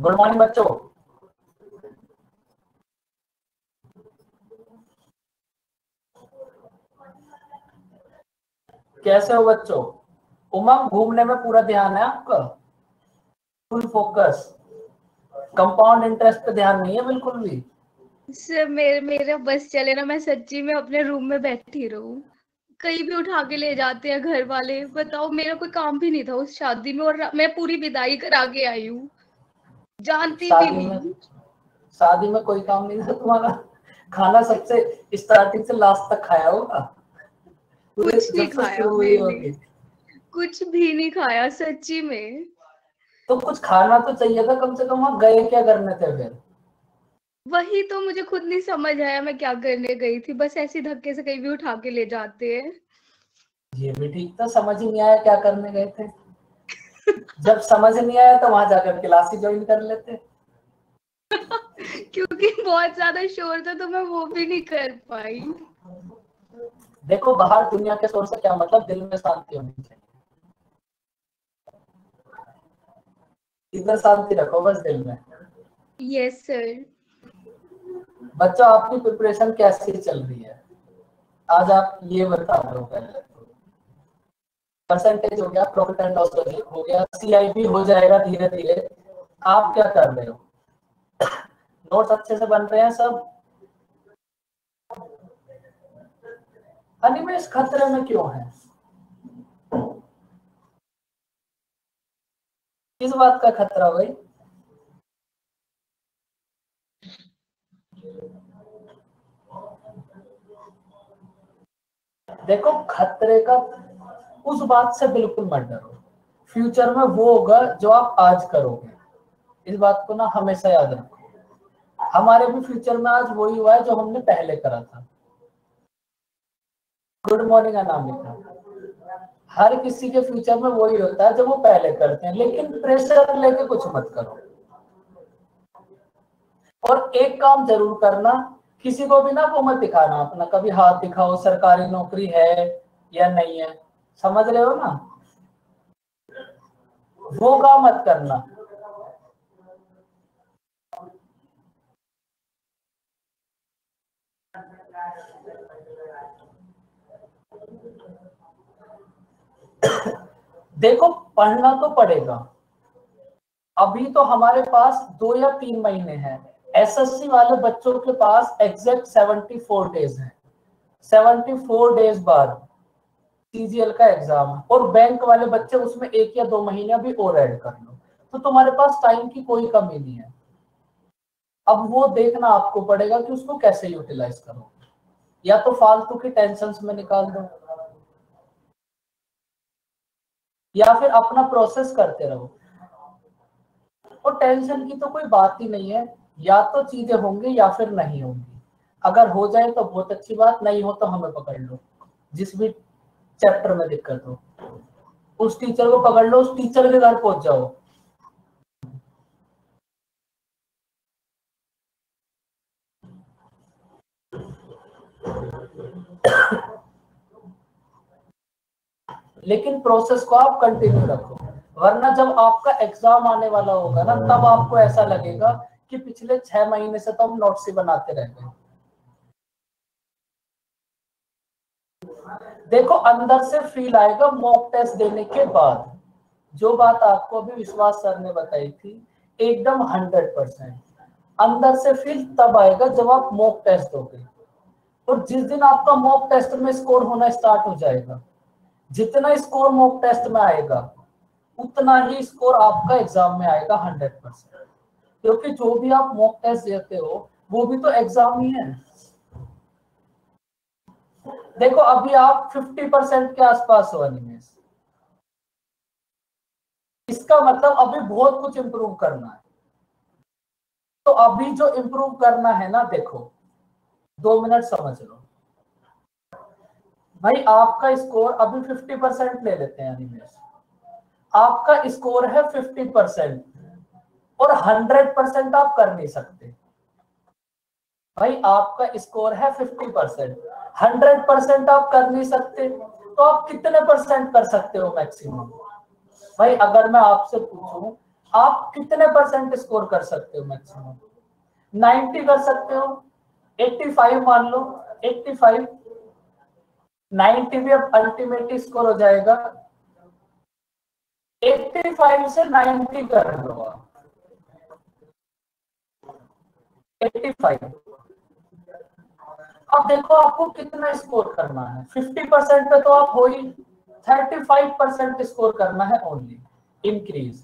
Good morning बच्चों। कैसे हो बच्चों? उमंग, घूमने में पूरा ध्यान है आपका? Full focus? कंपाउंड इंटरेस्ट पे ध्यान नहीं है बिल्कुल भी? सर मेरा बस चले ना, मैं सच्ची में अपने रूम में बैठी रहूं। कहीं भी उठा के ले जाते हैं घर वाले। बताओ, मेरा कोई काम भी नहीं था उस शादी में और मैं पूरी विदाई करा के आई हूँ, जानती भी नहीं। शादी में कोई काम नहीं था तुम्हारा? खाना सबसे स्टार्टिंग से लास्ट तक खाया होगा, कुछ नहीं जब से खाया शुरू हुई मैंने, होगी। कुछ भी नहीं खाया सच्ची में। तो कुछ खाना तो चाहिए था कम से कम, वहां गए क्या करने थे फिर? वही तो मुझे खुद नहीं समझ आया मैं क्या करने गई थी। बस ऐसे धक्के से कहीं भी उठा के ले जाते हैं। ये भी ठीक था, समझ ही नहीं आया क्या करने गए थे। जब समझ नहीं आया तो वहां जाकर क्लास ही ज्वाइन कर लेते। क्योंकि बहुत ज्यादा शोर था तो मैं वो भी नहीं कर पाई। देखो, बाहर दुनिया के शोर से क्या मतलब, दिल में शांति होनी चाहिए। इधर शांति रखो बस दिल में। Yes sir. बच्चों, आपकी प्रिपरेशन कैसी चल रही है? आज आप ये बता दो पहले। परसेंटेज हो गया, प्रॉफिट एंड लॉस हो गया, सीआईपी हो जाएगा धीरे धीरे। आप क्या कर रहे हो? नोट्स अच्छे से बन रहे हैं सब? अनिमेश खतरे में क्यों है? किस बात का खतरा भाई? देखो, खतरे का उस बात से बिल्कुल मत डरो। फ्यूचर में वो होगा जो आप आज करोगे। इस बात को ना हमेशा याद रखो। हमारे भी फ्यूचर में आज वही हुआ है जो हमने पहले करा था। Good morning Anamika. हर किसी के फ्यूचर में वही होता है जो वो पहले करते हैं, लेकिन प्रेशर लेके कुछ मत करो। और एक काम जरूर करना, किसी को भी ना वो मत दिखाना अपना, कभी हाथ दिखाओ सरकारी नौकरी है या नहीं है। समझ रहे हो ना? वो काम मत करना। देखो, पढ़ना तो पड़ेगा। अभी तो हमारे पास 2 या 3 महीने हैं। एसएससी वाले बच्चों के पास एग्जैक्ट 74 डेज है। 74 डेज बाद सीजीएल का एग्जाम है, और बैंक वाले बच्चे उसमें 1 या 2 महीने भी और ऐड कर लो, तो तुम्हारे पास टाइम की कोई कमी नहीं है। अब वो देखना आपको पड़ेगा कि उसको कैसे यूटिलाइज करो। या तो फालतू की टेंशन में निकाल दो, या फिर अपना प्रोसेस करते रहो। और टेंशन की तो कोई बात ही नहीं है। या तो चीजें होंगी या फिर नहीं होंगी। अगर हो जाए तो बहुत अच्छी बात, नहीं हो तो हमें पकड़ लो। जिस भी चैप्टर में दिक्कत हो उस टीचर को पकड़ लो, उस टीचर के घर पहुंच जाओ। लेकिन प्रोसेस को आप कंटिन्यू रखो, वरना जब आपका एग्जाम आने वाला होगा ना, तब आपको ऐसा लगेगा कि पिछले 6 महीने से तो हम नोट्स ही बनाते रह गए। देखो, अंदर से फील आएगा मॉक टेस्ट देने के बाद। जो बात आपको अभी विश्वास सर ने बताई थी, एकदम 100% अंदर से फील तब आएगा जब आप मॉक टेस्ट दोगे। और जिस दिन आपका मॉक टेस्ट में स्कोर होना स्टार्ट हो जाएगा, जितना स्कोर मॉक टेस्ट में आएगा उतना ही स्कोर आपका एग्जाम में आएगा 100%। क्योंकि जो भी आप मॉक टेस्ट देते हो वो भी तो एग्जाम ही है। देखो, अभी आप 50% के आसपास हो अनिमेश। इसका मतलब अभी बहुत कुछ इंप्रूव करना है। तो अभी जो इंप्रूव करना है ना, देखो 2 मिनट समझ लो भाई। आपका स्कोर अभी 50% ले लेते हैं अनिमेश। आपका स्कोर है 50%, और 100% आप कर नहीं सकते भाई। आपका स्कोर है 50%, 100% आप कर नहीं सकते, तो आप कितने परसेंट कर सकते हो मैक्सिमम? भाई अगर मैं आपसे पूछूं आप कितने परसेंट स्कोर कर सकते हो मैक्सिमम? 90 कर सकते हो, 85 मान लो, 85, 90 भी अब अल्टीमेटली स्कोर हो जाएगा। 85 से 90 कर लो आप, 85। अब देखो आपको कितना स्कोर करना है, 50% पे तो आप हो ही, 35% स्कोर करना है ओनली इंक्रीज।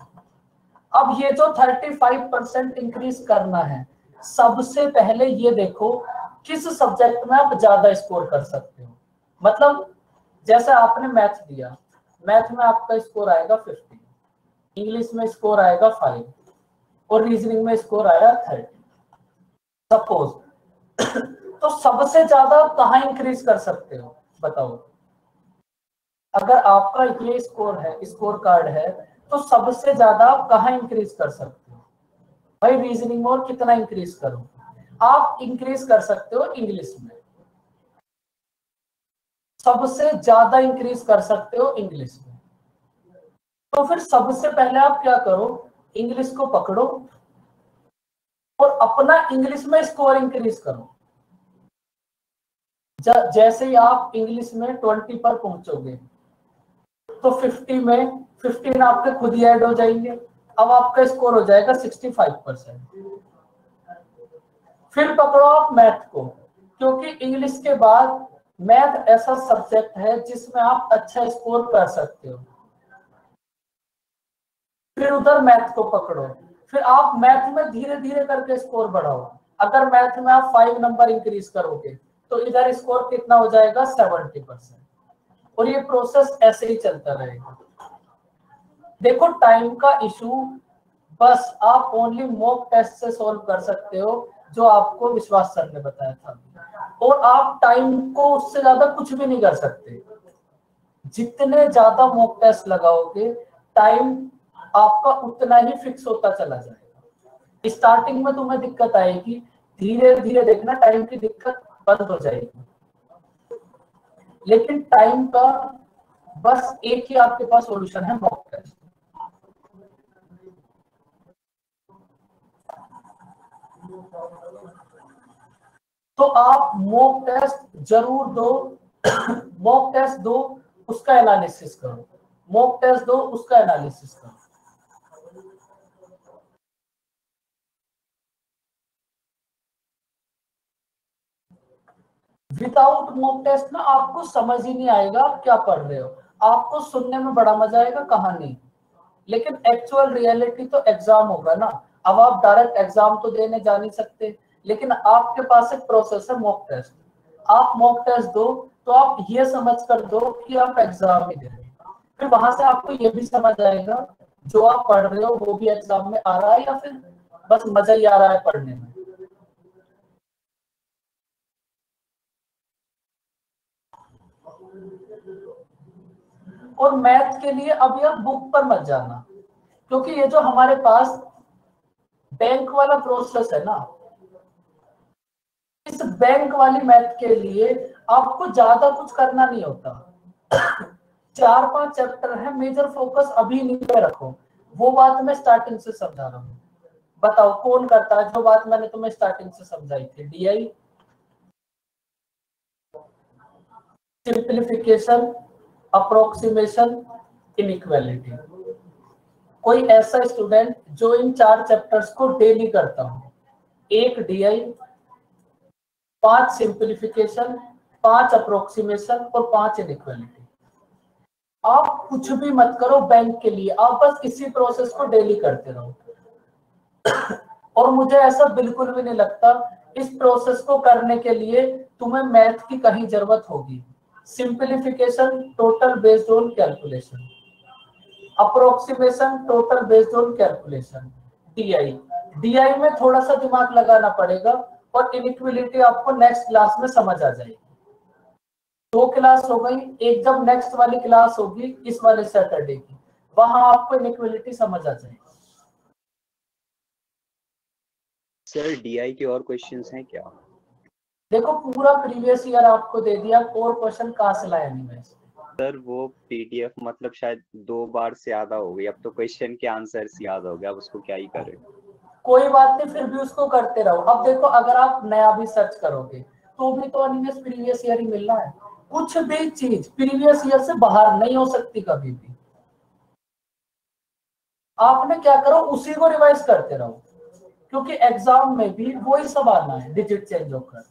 अब ये जो 35% इंक्रीज करना है, सबसे पहले ये देखो किस सब्जेक्ट में आप ज्यादा स्कोर कर सकते हो। मतलब जैसे आपने मैथ दिया, मैथ में आपका स्कोर आएगा 50, इंग्लिश में स्कोर आएगा 5 और रीजनिंग में स्कोर आया 30 सपोज। तो सबसे ज्यादा कहाँ इंक्रीज कर सकते हो बताओ? अगर आपका ये स्कोर है, स्कोर कार्ड है, तो सबसे ज्यादा आप कहाँ इंक्रीज कर सकते हो भाई? रीजनिंग में। और कितना इंक्रीज करो? आप इंक्रीज कर सकते हो इंग्लिश में, सबसे ज्यादा इंक्रीज कर सकते हो इंग्लिश में। तो फिर सबसे पहले आप क्या करो, इंग्लिश को पकड़ो और अपना इंग्लिश में स्कोर इंक्रीज करो। जैसे ही आप इंग्लिश में 20 पर पहुंचोगे तो 50 में 15 आपके खुद ही ऐड हो जाएंगे। अब आपका स्कोर हो जाएगा 65%। फिर पकड़ो आप मैथ को, क्योंकि इंग्लिश के बाद मैथ ऐसा सब्जेक्ट है जिसमें आप अच्छा स्कोर कर सकते हो। फिर उधर मैथ को पकड़ो, फिर आप मैथ में धीरे धीरे करके स्कोर बढ़ाओ। अगर मैथ में आप 5 नंबर इंक्रीज करोगे तो इधर स्कोर कितना हो जाएगा? 70%। और ये प्रोसेस ऐसे ही चलता रहेगा। देखो टाइम का इशू बस आप ओनली मॉक टेस्ट से सॉल्व कर सकते हो, जो आपको विश्वास सर ने बताया था। और आप टाइम को उससे ज्यादा कुछ भी नहीं कर सकते। जितने ज्यादा मॉक टेस्ट लगाओगे टाइम आपका उतना ही फिक्स होता चला जाएगा। स्टार्टिंग में तुम्हें दिक्कत आएगी, धीरे धीरे देखना टाइम की दिक्कत बंद हो जाएगी। लेकिन टाइम का बस एक ही आपके पास सॉल्यूशन है, मॉक टेस्ट। तो आप मॉक टेस्ट जरूर दो। मॉक टेस्ट दो, उसका एनालिसिस करो। मॉक टेस्ट दो, उसका एनालिसिस करो। विदाउट मॉक टेस्ट ना आपको समझ ही नहीं आएगा आप क्या पढ़ रहे हो। आपको सुनने में बड़ा मजा आएगा कहानी, लेकिन एक्चुअल रियलिटी तो एग्जाम होगा ना। अब आप डायरेक्ट एग्जाम तो देने जा नहीं सकते, लेकिन आपके पास एक प्रोसेस है मॉक टेस्ट। आप मॉक टेस्ट दो तो आप ये समझ कर दो कि आप एग्जाम में दे रहे हो। फिर वहां से आपको ये भी समझ आएगा जो आप पढ़ रहे हो वो भी एग्जाम में आ रहा है या फिर बस मजा ही आ रहा है पढ़ने में। और मैथ के लिए अब यह बुक पर मत जाना, क्योंकि ये जो हमारे पास बैंक वाला प्रोसेस है ना, इस बैंक वाली मैथ के लिए आपको ज्यादा कुछ करना नहीं होता। 4-5 चैप्टर है, मेजर फोकस अभी नहीं पे रखो। वो बात मैं स्टार्टिंग से समझा रहा हूँ। बताओ कौन करता है जो बात मैंने तुम्हें स्टार्टिंग से समझाई थी? DI, simplification, approximation, inequality. कोई ऐसा स्टूडेंट जो इन 4 चैप्टर्स को डेली करता हो, 1 डीआई, 5 सिंप्लीफिकेशन, 5 अप्रोक्सीमेशन और 5 इनइक्वालिटी। आप कुछ भी मत करो बैंक के लिए, आप बस इसी प्रोसेस को डेली करते रहो। और मुझे ऐसा बिल्कुल भी नहीं लगता इस प्रोसेस को करने के लिए तुम्हें मैथ की कहीं जरूरत होगी। Simplification total based on calculation, approximation total based on calculation, DI में थोड़ा सा दिमाग लगाना पड़ेगा। और इनइक्वालिटी आपको नेक्स्ट क्लास में समझ आ जाएगी। 2 क्लास हो गई, एक जब नेक्स्ट वाली क्लास होगी इस वाले सैटरडे की, वहां आपको इनइक्वालिटी समझ आ जाएगी। सर डीआई के और क्वेश्चंस हैं क्या? देखो पूरा प्रीवियस ईयर आपको दे दिया, और क्वेश्चन कहां से लाया नहीं मैं। सर वो पीडीएफ मतलब शायद 2 बार से ज्यादा हो गई, अब तो क्वेश्चन के आंसर्स याद हो गया, अब उसको क्या ही करें। कोई बात नहीं, फिर भी उसको करते रहो। अब देखो अगर आप नया भी सर्च करोगे तो भी तो अनिमेष प्रीवियस ईयर ही मिलना है। कुछ भी चीज प्रीवियस ईयर से बाहर नहीं हो सकती कभी भी। आपने क्या करो, उसी को रिवाइज करते रहो, क्योंकि एग्जाम में भी वही सब आना है, डिजिट चेंज होकर।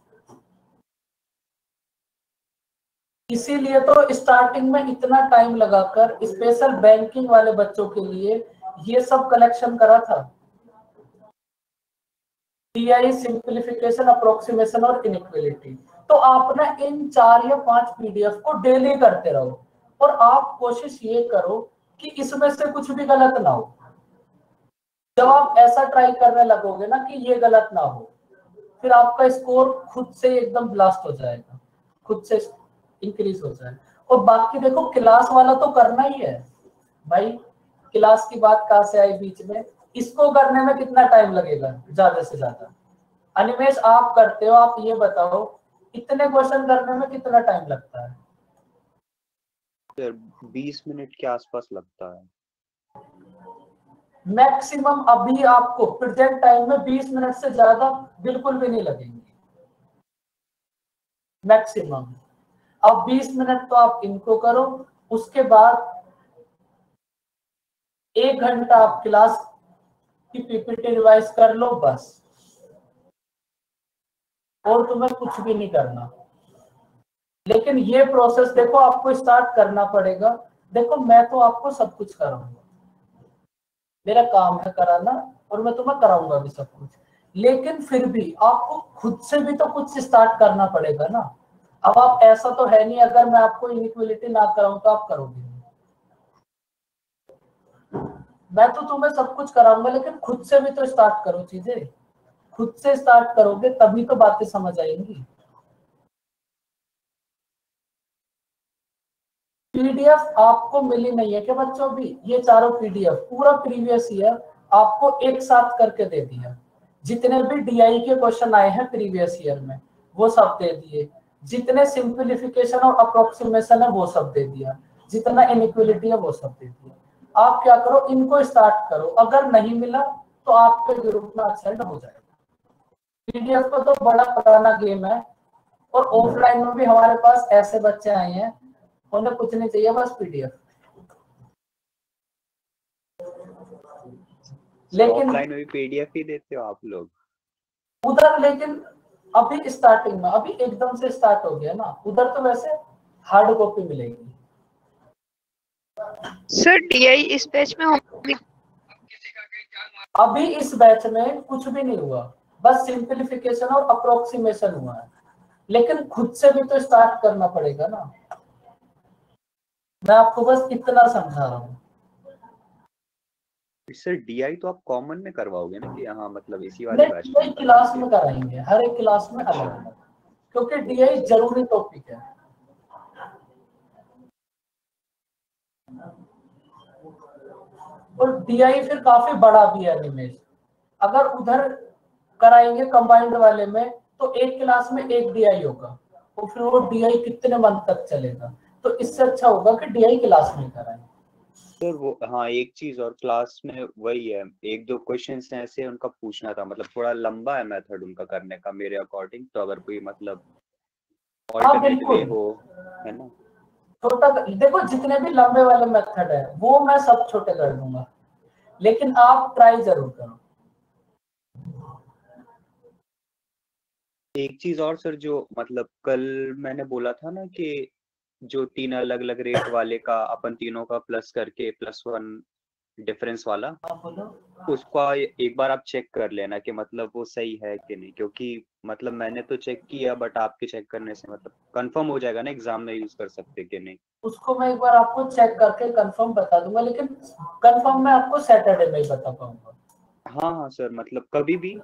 इसीलिए तो स्टार्टिंग में इतना टाइम लगाकर स्पेशल बैंकिंग वाले बच्चों के लिए ये सब कलेक्शन करा था। DI, सिंप्लीफिकेशन, अप्रोक्सीमेशन और इनइक्वालिटी। तो आप ना इन 4 या 5 पीडीएफ को डेली करते रहो, और आप कोशिश ये करो कि इसमें से कुछ भी गलत ना हो। जब आप ऐसा ट्राई करने लगोगे ना कि ये गलत ना हो, फिर आपका स्कोर खुद से एकदम ब्लास्ट हो जाएगा, खुद से इंक्रीज हो जाएगा। और बाकी देखो क्लास वाला तो करना ही है भाई। क्लास की बात कहाँ से आई बीच में? इसको करने में कितना टाइम लगेगा ज्यादा से ज्यादा? अनिमेष आप करते हो, आप ये बताओ इतने क्वेश्चन करने में कितना टाइम लगता है? सर 20 मिनट के आसपास लगता है मैक्सिमम। अभी आपको प्रेजेंट टाइम में 20 मिनट से ज्यादा बिल्कुल भी नहीं लगेंगे, मैक्सिमम। अब 20 मिनट तो आप इनको करो, उसके बाद 1 घंटा आप क्लास की पीपीटी रिवाइज कर लो बस, और तुम्हें कुछ भी नहीं करना। लेकिन ये प्रोसेस देखो आपको स्टार्ट करना पड़ेगा। देखो मैं तो आपको सब कुछ कराऊंगा, मेरा काम है कराना, और मैं तुम्हें कराऊंगा भी सब कुछ। लेकिन फिर भी आपको खुद से भी तो कुछ स्टार्ट करना पड़ेगा ना। अब आप ऐसा तो है नहीं अगर मैं आपको इनइक्वालिटी ना कराऊं तो आप करोगे नहीं। मैं तो तुम्हें सब कुछ कराऊंगा, लेकिन खुद से भी तो स्टार्ट करो चीजें। खुद से स्टार्ट करोगे तभी तो बातें समझ आएंगी। पीडीएफ आपको मिली नहीं है क्या बच्चों? भी ये चारों पीडीएफ पूरा प्रीवियस ईयर आपको एक साथ करके दे दिया। जितने भी डीआई के क्वेश्चन आए हैं प्रीवियस ईयर में वो सब दे दिए। जितने सिंप्लीफिकेशन और अप्रोक्सीमेशन है वो सब दे दिया। जितना इनइक्वालिटी है वो सब दे दिया। आप क्या करो, इनको स्टार्ट करो। अगर नहीं मिला तो आपके ग्रुप में सेंड हो जाएगा। पीडीएफ का तो बड़ा पुराना गेम है, और ऑफलाइन में भी हमारे पास ऐसे बच्चे आए हैं, उन्हें कुछ नहीं चाहिए बस पीडीएफ। लेकिन ऑफलाइन में भी पीडीएफ ही देते हो आप लोग? उधर लेकिन अभी स्टार्टिंग में, अभी एकदम से स्टार्ट हो गया ना, उधर तो वैसे हार्ड कॉपी मिलेगी। सर डीआई इस बैच में होंगे? अभी इस बैच में कुछ भी नहीं हुआ, बस सिंप्लीफिकेशन और अप्रोक्सीमेशन हुआ है। लेकिन खुद से भी तो स्टार्ट करना पड़ेगा ना। मैं आपको बस इतना समझा रहा हूँ। सर डीआई तो आप कॉमन में करवाओगे ना कि हाँ मतलब इसी वाले बैच में? क्लास में कराएंगे, हर एक क्लास में अलग अलग, क्योंकि डीआई जरूरी टॉपिक है। और डीआई फिर काफी बड़ा भी है अनिमेष। अगर उधर कराएंगे कंबाइंड वाले में तो एक क्लास में एक डीआई होगा, तो फिर वो डीआई कितने मंथ तक चलेगा? तो इससे अच्छा होगा कि डीआई क्लास में कराएं। सर वो हाँ एक चीज और, क्लास में वही है, 1-2 क्वेश्चंस ऐसे उनका पूछना था, मतलब थोड़ा लंबा है मेथड उनका करने का मेरे अकॉर्डिंग। तो अगर कोई मतलब ऑल्टरनेट वे हो, है ना? छोटा देखो, जितने भी लंबे वाले मेथड है वो मैं सब छोटे कर दूंगा, लेकिन आप ट्राई जरूर करो। एक चीज और सर, जो मतलब कल मैंने बोला था ना कि जो 3 अलग अलग रेट वाले का अपन तीनों का प्लस करके +1 डिफरेंस वाला, उसको एक बार आप चेक कर लेना कि मतलब वो सही है कि नहीं। क्योंकि मतलब मैंने तो चेक किया, बट आपके चेक करने से मतलब कंफर्म हो जाएगा ना एग्जाम में यूज कर सकते कि नहीं। उसको मैं एक बार आपको चेक करके कंफर्म बता दूंगा, लेकिन कंफर्म मैं आपको सैटरडे में ही बता पाऊंगा। हाँ हाँ सर, मतलब कभी भी,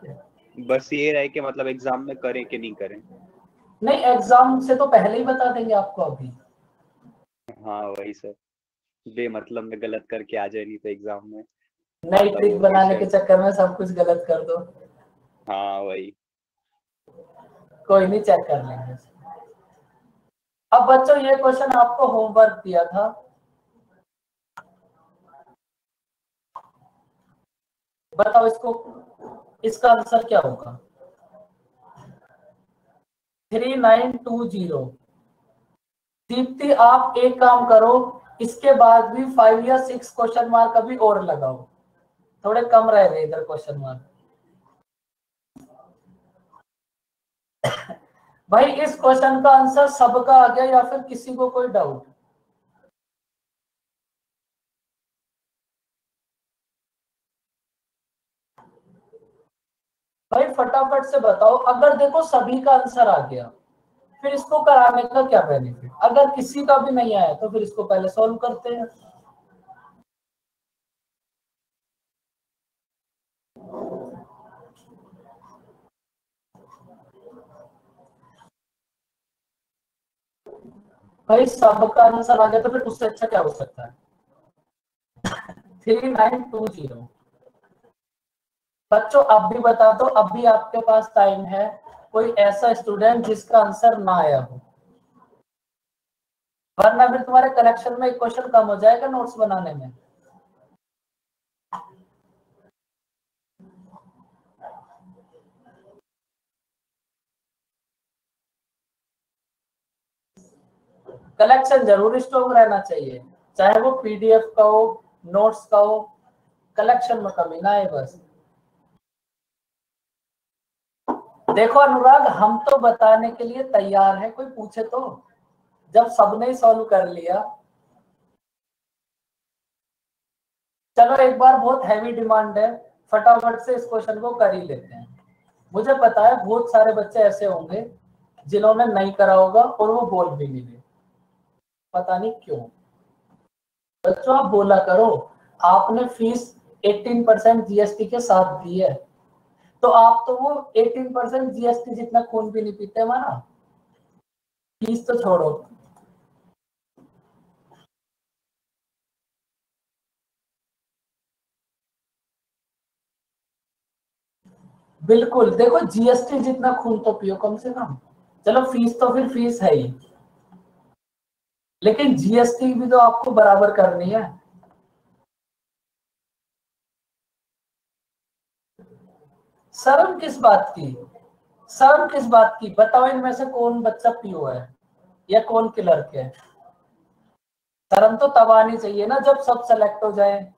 बस ये रहे कि मतलब एग्जाम में करें कि नहीं करें। नहीं, एग्जाम से तो पहले ही बता देंगे आपको अभी। हाँ वही सर, बे मतलब में गलत करके आ जाए नहीं तो एग्जाम में नई ट्रिक बनाने के चक्कर में सब कुछ गलत कर दो। हाँ वही। कोई नहीं, चेक कर लेंगे। अब बच्चों ये क्वेश्चन आपको होमवर्क दिया था, बताओ इसको, इसका आंसर क्या होगा? 3920। दीप्ति आप एक काम करो, इसके बाद भी 5 या 6 क्वेश्चन मार्क अभी और लगाओ, थोड़े कम रह गए इधर क्वेश्चन मार्क। भाई इस क्वेश्चन का आंसर सबका आ गया या फिर किसी को कोई डाउट? भाई फटाफट से बताओ, अगर देखो सभी का आंसर आ गया फिर इसको कराने का क्या बेनिफिट? अगर किसी का भी नहीं आया तो फिर इसको पहले सॉल्व करते हैं। भाई सबका आंसर आ गया तो फिर उससे अच्छा क्या हो सकता है? 3920। बच्चों अब भी बता दो, अब भी आपके पास टाइम है, कोई ऐसा स्टूडेंट जिसका आंसर ना आया हो, वरना फिर तुम्हारे कलेक्शन में एक क्वेश्चन कम हो जाएगा नोट्स बनाने में। कलेक्शन जरूर स्ट्रॉन्ग रहना चाहिए, चाहे वो पीडीएफ का हो, नोट्स का हो, कलेक्शन में कमी ना है बस। देखो अनुराग, हम तो बताने के लिए तैयार हैं, कोई पूछे तो, जब सबने ही सॉल्व कर लिया। चलो एक बार, बहुत हैवी डिमांड है, फटाफट से इस क्वेश्चन को कर ही लेते हैं। मुझे पता है बहुत सारे बच्चे ऐसे होंगे जिन्होंने नहीं करा होगा और वो बोल भी नहीं रहे, पता नहीं क्यों। बच्चों आप बोला करो, आपने फीस 18% जीएसटी के साथ दी है, तो आप तो वो 18% जीएसटी जितना खून भी नहीं पीते हमारा, फीस तो छोड़ो। बिल्कुल, देखो जीएसटी जितना खून तो पियो कम से कम। चलो फीस तो फिर फीस है ही, लेकिन जीएसटी भी तो आपको बराबर करनी है। शर्म किस बात की? शर्म किस बात की? बताओ इनमें से कौन बच्चा पीओ है या कौन क्लर्क है? शर्म तो तब आनी चाहिए ना जब सब सेलेक्ट हो जाए,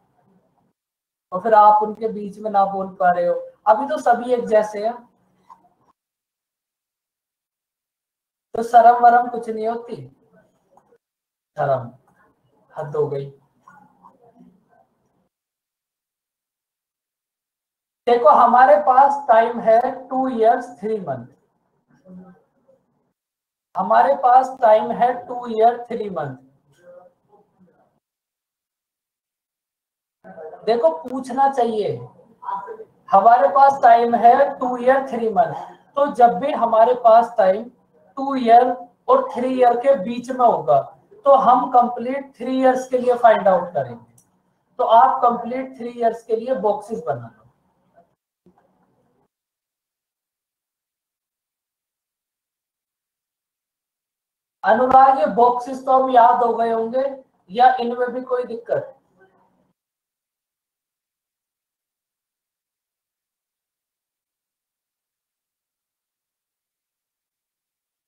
और फिर आप उनके बीच में ना बोल पा रहे हो। अभी तो सभी एक जैसे हैं, तो शर्म वरम कुछ नहीं होती। शर्म हद हो गई। देखो हमारे पास टाइम है 2 years 3 month, हमारे पास टाइम है 2 year 3 month। देखो पूछना चाहिए, हमारे पास टाइम है 2 year 3 month, तो जब भी हमारे पास टाइम 2 year और 3 year के बीच में होगा तो हम कंप्लीट 3 years के लिए फाइंड आउट करेंगे। तो आप कंप्लीट 3 years के लिए बॉक्सेस बना लो। अनुराग ये बॉक्सेस तो अब याद हो गए होंगे या इनमें भी कोई दिक्कत?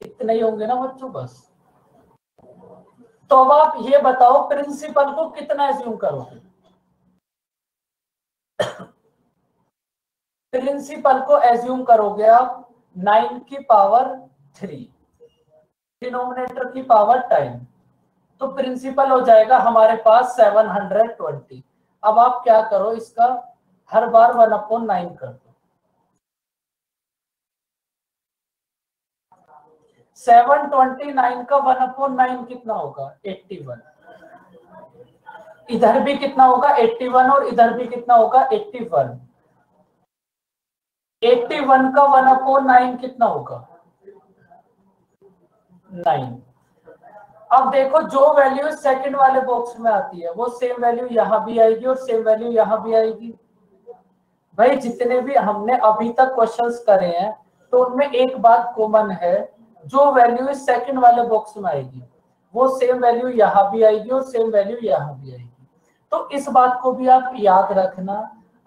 इतने ही होंगे ना बच्चों बस। तो अब आप ये बताओ प्रिंसिपल को कितना एज्यूम करोगे? प्रिंसिपल को एज्यूम करोगे आप 9 की पावर 3, डिनोमिनेटर की पावर 10, तो प्रिंसिपल हो जाएगा हमारे पास 720। अब आप क्या करो, इसका हर बार 1/9 कर दो। 729 का 1/9 कितना होगा? 81। इधर भी कितना होगा? 81, और इधर भी कितना होगा? 81। 81 का 1/9 कितना होगा? 9। अब देखो जो वैल्यू सेकंड वाले बॉक्स में आती है वो सेम वैल्यू यहां भी आएगी और सेम वैल्यू यहां भी आएगी। भाई जितने भी हमने अभी तक क्वेश्चंस करे हैं तो उनमें एक बात कॉमन है, जो वैल्यू इस सेकंड वाले बॉक्स में आएगी वो सेम वैल्यू यहाँ भी आएगी और सेम वैल्यू यहाँ भी आएगी। तो इस बात को भी आप याद रखना,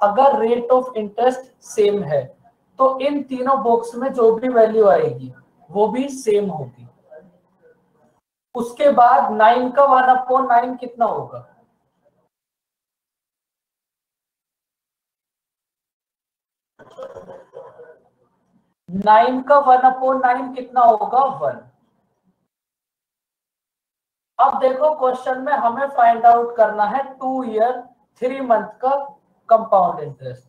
अगर रेट ऑफ इंटरेस्ट सेम है तो इन तीनों बॉक्स में जो भी वैल्यू आएगी वो भी सेम होगी। उसके बाद 9 का 1/9 कितना होगा? नाइन का 1/9 कितना होगा? 1। अब देखो क्वेश्चन में हमें फाइंड आउट करना है 2 ईयर 3 मंथ का कंपाउंड इंटरेस्ट।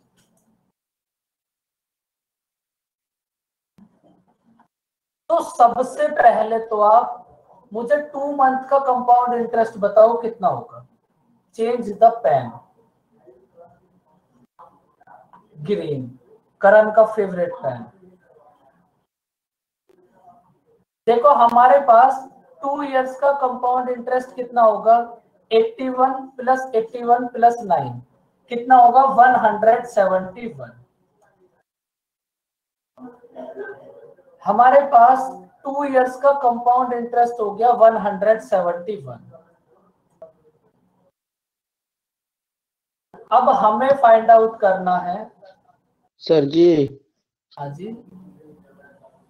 तो सबसे पहले तो आप मुझे 2 मंथ का कंपाउंड इंटरेस्ट बताओ कितना होगा। Change the pen. Green, Karan का फेवरेट पेन। देखो हमारे पास 2 इयर्स का कंपाउंड इंटरेस्ट कितना होगा? 81 प्लस 81 प्लस 9 कितना होगा? 171। हमारे पास 2 इयर्स का कंपाउंड इंटरेस्ट हो गया 171। अब हमें फाइंड आउट करना है। सर जी, हाँ जी,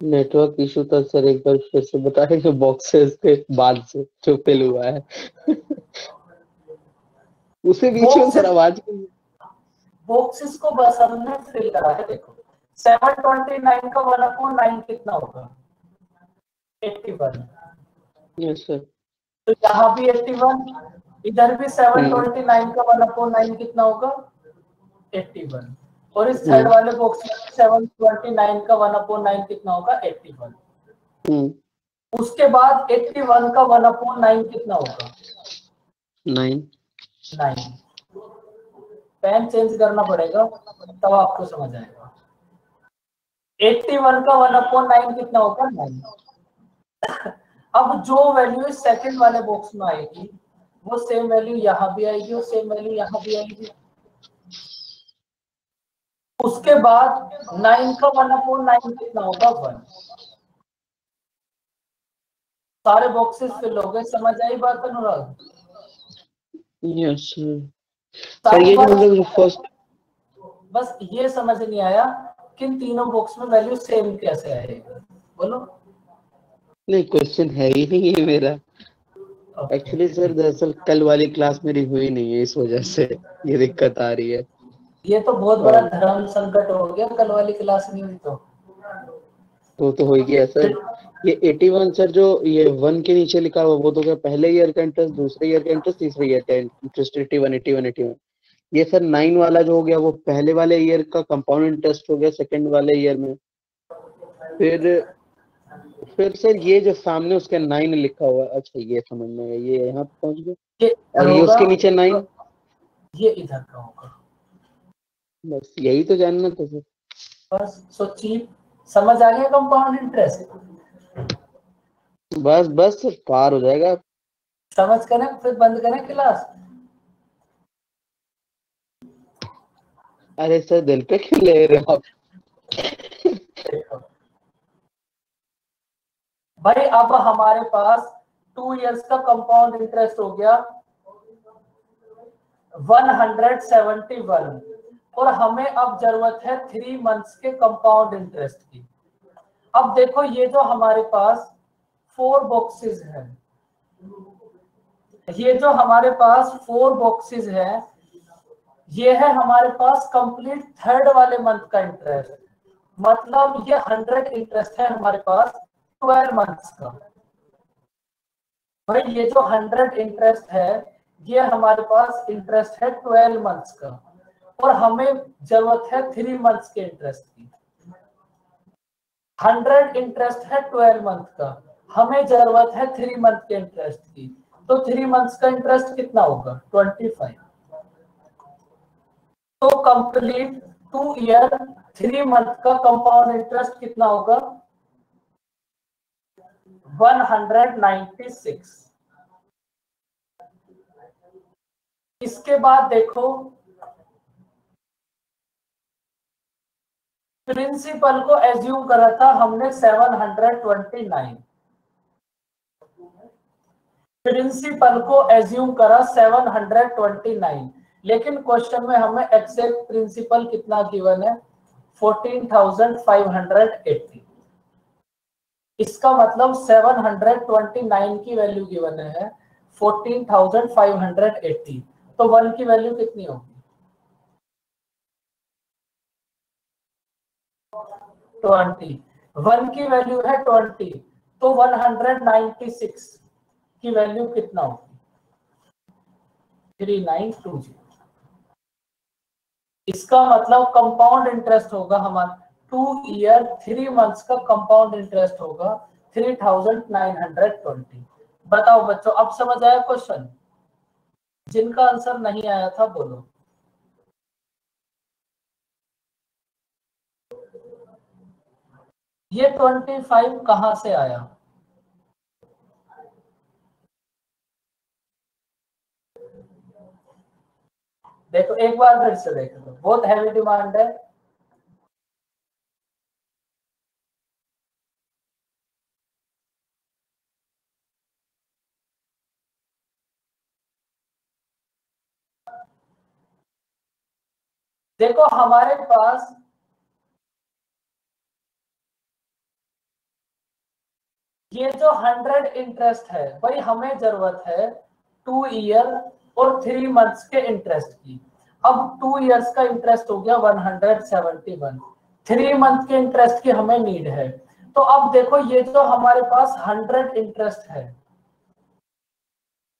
नेटवर्क इशू था सर, एक बार फिर से बताएं जो बॉक्सेस के बाद से जो फिल हुआ है उसे बीच में सर आवाज बॉक्सेस को बस हमने फिल करा है। देखो 729 का 1/9 कितना होगा? 81। Yes sir. तो यहाँ भी 81, इधर भी 729 का 1/9 कितना होगा? 81। और इस थर्ड वाले बॉक्स में 729 का 1/9 कितना होगा? 81। उसके बाद 81 का 1/9 कितना होगा? 9। पेन चेंज करना पड़ेगा तब आपको समझ आएगा। 81 का 1/9 कितना होगा? 9। अब जो वैल्यू सेकंड वाले बॉक्स में आएगी वो सेम वैल्यू यहाँ भी आएगी और सेम वैल्यू यहाँ भी आएगी। उसके बाद 9 का 1/9 कितना होगा? 1। सारे बॉक्सेस फिल हो गए। समझ आई बात अनुराग? Yes sir. ये जो मतलब फर्स्ट, बस ये समझ नहीं आया कि इन तीनों बॉक्स में वैल्यू सेम कैसे आएगी? बोलो। नहीं क्वेश्चन है ही नहीं है मेरा। एक्चुअली सर दरअसल कल वाली क्लास मेरी हुई नहीं है, इस वजह से ये दिक्कत आ रही है। ये तो बहुत बड़ा धर्म संकट हो गया, कल वाली क्लास नहीं हुई तो हो गया सर। ये 81 सर जो ये 1 के नीचे लिखा हुआ वो तो क्या पहले ईयर का इंटरेस्ट, दूसरे ईयर का इंटरेस्ट, तीसरे ईयर का इंटरेस्ट 81। ये सर 9 वाला जो हो गया वो पहले वाले ईयर का कंपाउंड इंटरेस्ट हो गया सेकंड वाले ईयर में। फिर सर ये जो सामने उसके 9 लिखा हुआ, अच्छा ये समझ में आया, ये यहाँ पहुंच गए और ये उसके नीचे 9, ये इधर का होगा। बस यही तो जानना था सर। बस सोचिए, समझ आ गया कंपाउंड इंटरेस्ट? बस पार हो जाएगा। समझ करें फिर बंद करें क्लास। अरे सर दिल पे क्यों ले रहे हो आप? भाई अब हमारे पास 2 इयर्स का कंपाउंड इंटरेस्ट हो गया 171 और हमें अब जरूरत है 3 मंथ्स के कंपाउंड इंटरेस्ट की। अब देखो ये जो हमारे पास 4 बॉक्सेस हैं, ये जो हमारे पास 4 बॉक्सेस हैं, ये है हमारे पास कंप्लीट थर्ड वाले मंथ का इंटरेस्ट। मतलब ये 100 इंटरेस्ट है हमारे पास 12 मंथ्स का। भाई ये जो 100 इंटरेस्ट है ये हमारे पास इंटरेस्ट है 12 मंथ्स का और हमें जरूरत है 3 मंथ्स के इंटरेस्ट की। 100 इंटरेस्ट है 12 मंथ का, हमें जरूरत है 3 मंथ के इंटरेस्ट की। तो 3 मंथ्स का इंटरेस्ट कितना होगा? 25। तो कंप्लीट 2 ईयर 3 मंथ का कंपाउंड इंटरेस्ट कितना होगा? 196। इसके बाद देखो प्रिंसिपल को एज्यूम करा था हमने 729, प्रिंसिपल को एज्यूम करा 729, लेकिन क्वेश्चन में हमें एग्जैक्ट प्रिंसिपल कितना गिवन है 14,580। इसका मतलब 729 की वैल्यू गिवन है 14,580, तो 1 की वैल्यू कितनी होगी 20, 1 की वैल्यू है 20, तो 196 की वैल्यू कितना होगी 3920। इसका मतलब कंपाउंड इंटरेस्ट होगा हमारा 2 ईयर 3 मंथ्स का कंपाउंड इंटरेस्ट होगा 3920। बताओ बच्चों, अब समझ आया क्वेश्चन? जिनका आंसर नहीं आया था बोलो। ये 25 कहां से आया? देखो एक बार फिर से देख लो, बहुत हैवी डिमांड है। देखो हमारे पास ये जो 100 इंटरेस्ट है भाई, हमें जरूरत है 2 ईयर और 3 मंथ्स के इंटरेस्ट की। अब 2 इयर्स का इंटरेस्ट हो गया 171, 3 मंथ के इंटरेस्ट की हमें नीड है। तो अब देखो ये जो हमारे पास 100 इंटरेस्ट है,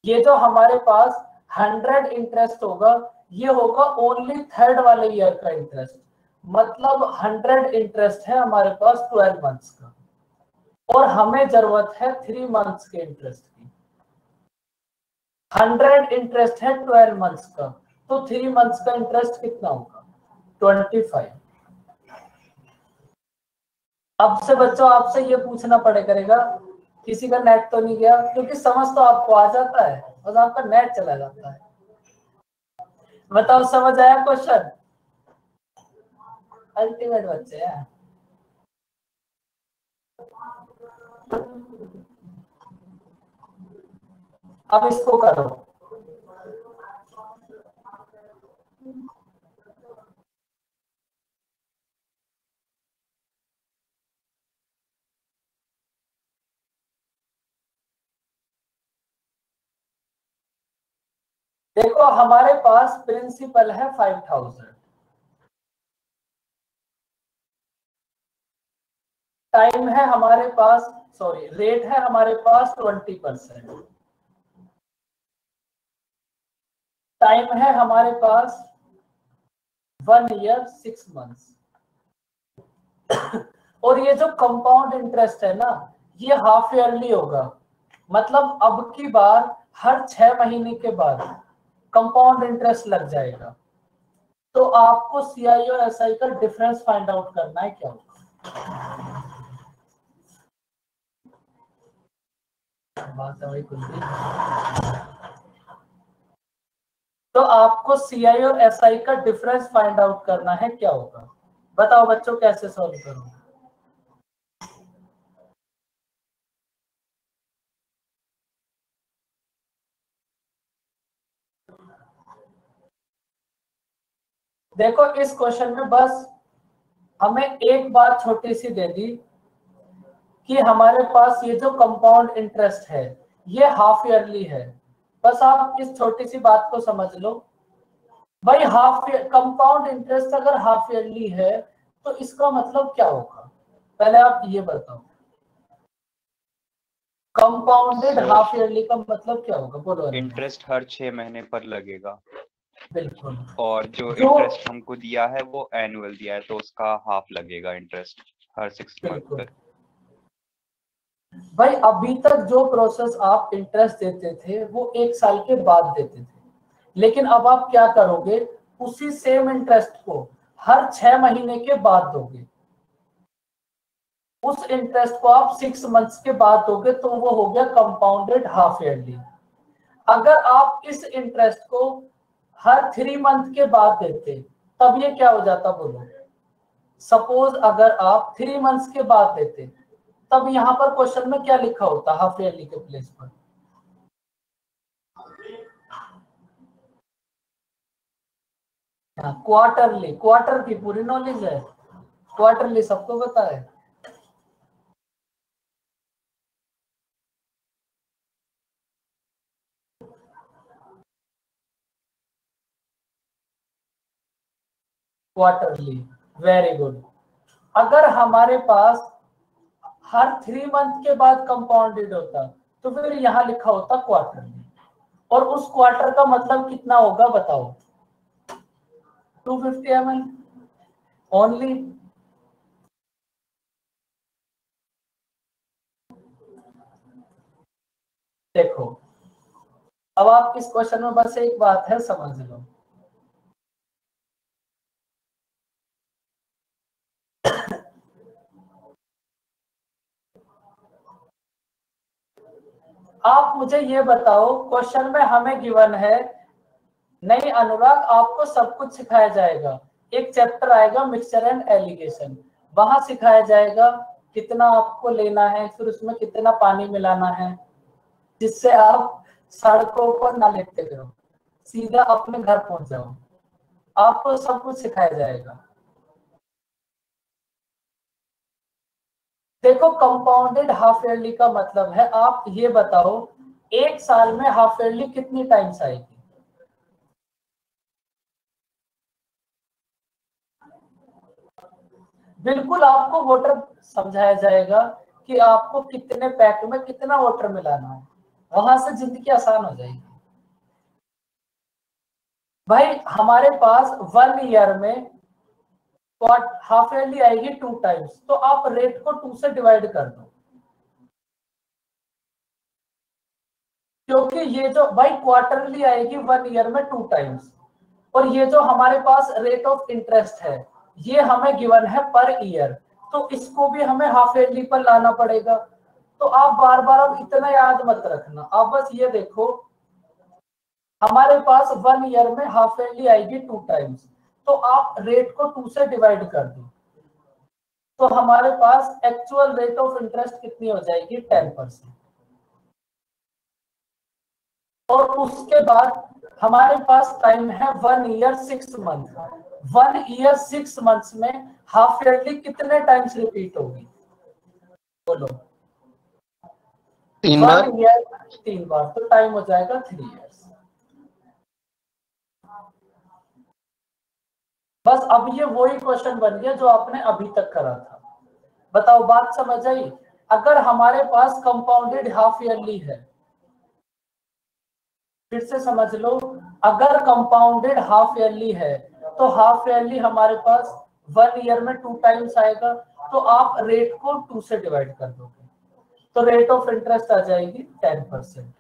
ये जो हमारे पास 100 इंटरेस्ट होगा, ये होगा ओनली थर्ड वाले ईयर का इंटरेस्ट। मतलब 100 इंटरेस्ट है हमारे पास 12 मंथ्स का, और हमें जरूरत है 3 मंथ्स के इंटरेस्ट की। 100 इंटरेस्ट है 12 मंथ्स का, तो 3 मंथ्स का इंटरेस्ट कितना होगा 25। अब से बच्चों आपसे ये पूछना पड़े करेगा, किसी का नेट तो नहीं गया? क्योंकि समझ तो आपको आ जाता है, बस आपका नेट चला जाता है। बताओ समझ आया क्वेश्चन? अल्टीमेट बच्चे हैं। अब इसको करो। देखो हमारे पास प्रिंसिपल है 5000, टाइम है हमारे पास, सॉरी रेट है हमारे पास 20%, टाइम है हमारे पास 1 ईयर 6 मंथ्स, और ये जो कंपाउंड इंटरेस्ट है ना, ये हाफ ईयरली होगा। मतलब अब की बार हर 6 महीने के बाद कंपाउंड इंटरेस्ट लग जाएगा। तो आपको सीआई और एसआई का डिफरेंस फाइंड आउट करना है। क्या होगा बात है भाई कुछ भी। तो आपको सीआई और एसआई का डिफरेंस फाइंड आउट करना है। क्या होगा बताओ बच्चों, कैसे सॉल्व करोगे? देखो इस क्वेश्चन में बस हमें एक बात छोटी सी दे दी कि हमारे पास ये जो कंपाउंड इंटरेस्ट है ये हाफ ईयरली है। बस आप इस छोटी सी बात को समझ लो भाई, कंपाउंड इंटरेस्ट अगर हाफ ईयरली है तो इसका मतलब क्या होगा? पहले आप ये बताओ, कंपाउंडेड हाफ ईयरली का मतलब क्या होगा? बोलो। इंटरेस्ट हर 6 महीने पर लगेगा। बिल्कुल। और जो इंटरेस्ट हमको दिया है वो एनुअल दिया है, तो उसका हाफ लगेगा इंटरेस्ट हर 6 मंथ पर। भाई अभी तक जो प्रोसेस आप इंटरेस्ट देते थे वो 1 साल के बाद देते थे, लेकिन अब आप क्या करोगे, उसी सेम इंटरेस्ट को हर 6 महीने के बाद दोगे। उस इंटरेस्ट को आप 6 मंथ्स के बाद दोगे, तो वो हो गया कंपाउंडेड हाफ ईयरली। अगर आप इस इंटरेस्ट को हर 3 मंथ के बाद देते, तब ये क्या हो जाता बोलो? सपोज अगर आप 3 मंथ्स के बाद देते, तब यहाँ पर क्वेश्चन में क्या लिखा होता हाफ ईयरली के प्लेस पर? क्वार्टरली, क्वार्टर की पूरी नॉलेज है, क्वार्टरली सबको पता है। Quarterly, very good. अगर हमारे पास हर 3 मंथ के बाद कंपाउंडेड होता तो फिर यहाँ लिखा होता क्वार्टरली, और उस क्वार्टर का मतलब कितना होगा बताओ? 250 ml ओनली। देखो अब आप इस क्वेश्चन में बस एक बात है, समझ लो। आप मुझे ये बताओ, क्वेश्चन में हमें गिवन है, नहीं अनुराग आपको सब कुछ सिखाया जाएगा, एक चैप्टर आएगा मिक्सचर एंड एलिगेशन, वहां सिखाया जाएगा कितना आपको लेना है, फिर उसमें कितना पानी मिलाना है, जिससे आप सड़कों पर ना लेटते रहो, सीधा अपने घर पहुंच जाओ। आपको सब कुछ सिखाया जाएगा। देखो कंपाउंडेड हाफ ईयरली का मतलब है, आप ये बताओ एक साल में हाफ ईयरली कितनी टाइम्स आएगी? बिल्कुल आपको वाटर समझाया जाएगा कि आपको कितने पैक में कितना वाटर मिलाना है, वहां से जिंदगी आसान हो जाएगी। भाई हमारे पास 1 ईयर में हाफ ईयरली आएगी 2 टाइम्स, तो आप रेट को 2 से डिवाइड कर दो, क्योंकि ये जो भाई क्वार्टरली आएगी 1 ईयर में 2 टाइम्स, और ये जो हमारे पास रेट ऑफ इंटरेस्ट है ये हमें गिवन है पर ईयर, तो इसको भी हमें हाफ ईयरली पर लाना पड़ेगा। तो आप बार बार अब इतना याद मत रखना, आप बस ये देखो हमारे पास 1 ईयर में हाफ ईयरली आएगी 2 टाइम्स, तो आप रेट को 2 से डिवाइड कर दो, तो हमारे पास एक्चुअल रेट ऑफ इंटरेस्ट कितनी हो जाएगी? 10%। और उसके बाद हमारे पास टाइम है 1 ईयर 6 मंथ। 1 ईयर 6 मंथ्स में हाफ ईयरली कितने टाइम्स रिपीट होगी? बोलो। 3 बार। 1 ईयर 3 बार, तो टाइम हो जाएगा 3 इयर्स। बस अब ये वही क्वेश्चन बन गया जो आपने अभी तक करा था। बताओ बात समझ आई? अगर हमारे पास कंपाउंडेड हाफ ईयरली है, फिर से समझ लो, अगर कंपाउंडेड हाफ ईयरली है तो हाफ ईयरली हमारे पास 1 ईयर में 2 टाइम्स आएगा, तो आप रेट को 2 से डिवाइड कर दोगे, तो रेट ऑफ इंटरेस्ट आ जाएगी 10%।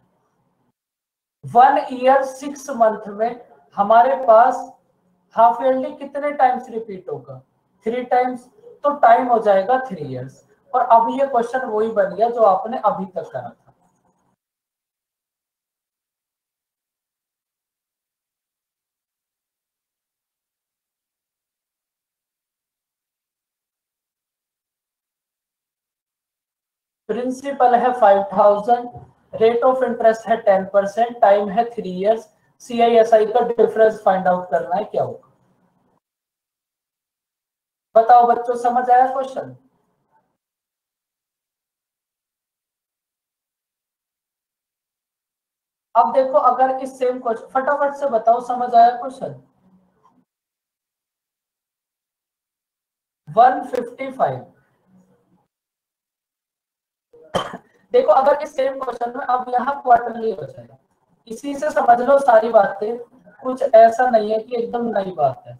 1 ईयर 6 मंथ में हमारे पास हाफ ईयरली कितने टाइम्स रिपीट होगा? 3 टाइम्स, तो टाइम हो जाएगा 3 इयर्स। और अब ये क्वेश्चन वही बन गया जो आपने अभी तक करा था। प्रिंसिपल है 5000, रेट ऑफ इंटरेस्ट है 10%, टाइम है 3 इयर्स, CISI का डिफरेंस फाइंड आउट करना है, क्या होगा? बताओ बच्चों, समझ आया क्वेश्चन? अब देखो अगर इस सेम क्वेश्चन, फटाफट से बताओ समझ आया क्वेश्चन? 155। देखो अगर इस सेम क्वेश्चन में अब यहाँ क्वार्टरली हो जाएगा, इसी से समझ लो सारी बातें, कुछ ऐसा नहीं है कि एकदम नई बात है।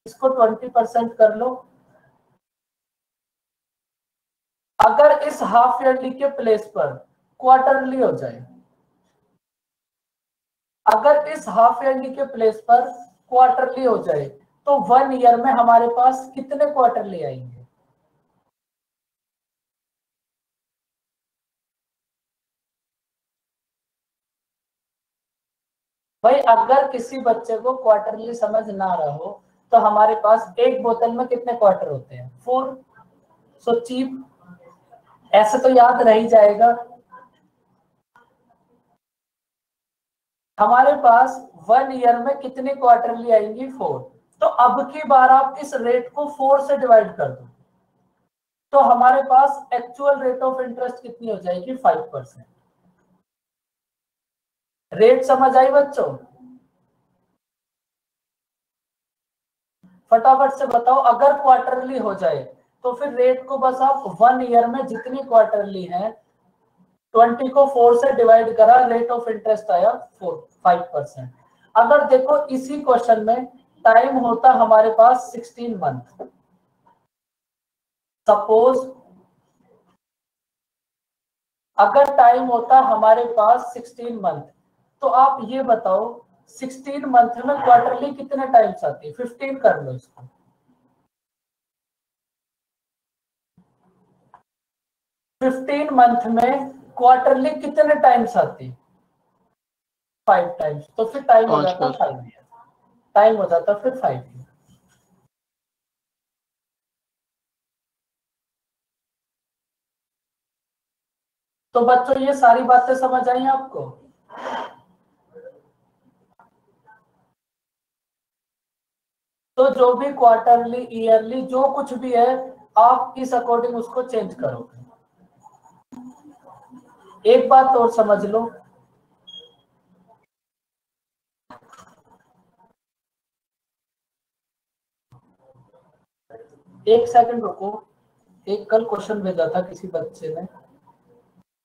इसको 20% कर लो। अगर इस हाफ ईयरली के प्लेस पर क्वार्टरली हो जाए, अगर इस हाफ ईयरली के प्लेस पर क्वार्टरली हो जाए, तो 1 ईयर में हमारे पास कितने क्वार्टरली आएंगे? भाई अगर किसी बच्चे को क्वार्टरली समझ ना रहा हो तो हमारे पास एक बोतल में कितने क्वार्टर होते हैं? 4। सो चीप, ऐसे तो याद रह ही जाएगा। हमारे पास 1 ईयर में कितने क्वार्टरली आएंगी? 4। तो अब की बार आप इस रेट को 4 से डिवाइड कर दो, तो हमारे पास एक्चुअल रेट ऑफ इंटरेस्ट कितनी हो जाएगी? 5%। रेट समझ आई बच्चों? फटाफट से बताओ, अगर क्वार्टरली हो जाए तो फिर रेट को बस आप 1 ईयर में जितनी क्वार्टरली है 20 को 4 से डिवाइड करा, रेट ऑफ इंटरेस्ट आया 5%। अगर देखो इसी क्वेश्चन में टाइम होता हमारे पास 16 मंथ, सपोज अगर टाइम होता हमारे पास 16 मंथ, तो आप ये बताओ 16 मंथ में क्वार्टरली कितने टाइम्स आती है? 15 कर लो इसको। 15 मंथ में क्वार्टरली कितने टाइम्स आती? 5 टाइम्स। तो फिर टाइम हो जाता 5 ईयर, टाइम हो जाता फिर 5 ईयर। तो बच्चों ये सारी बातें समझ आई आपको? तो जो भी क्वार्टरली, ईयरली, जो कुछ भी है आप इस अकॉर्डिंग उसको चेंज करोगे। एक बात और समझ लो, एक सेकंड रुको, एक कल क्वेश्चन भेजा था किसी बच्चे ने,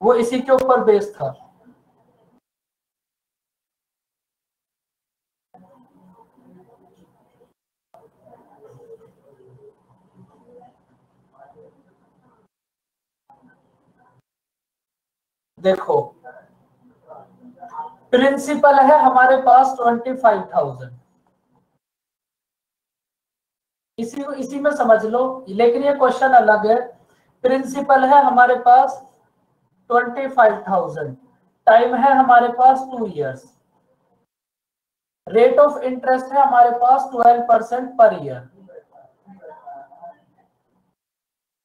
वो इसी के ऊपर बेस्ड था। देखो प्रिंसिपल है हमारे पास 25,000, इसी में समझ लो, लेकिन ये क्वेश्चन अलग है। प्रिंसिपल है हमारे पास 25,000, टाइम है हमारे पास 2 इयर्स, रेट ऑफ इंटरेस्ट है हमारे पास 12% per year,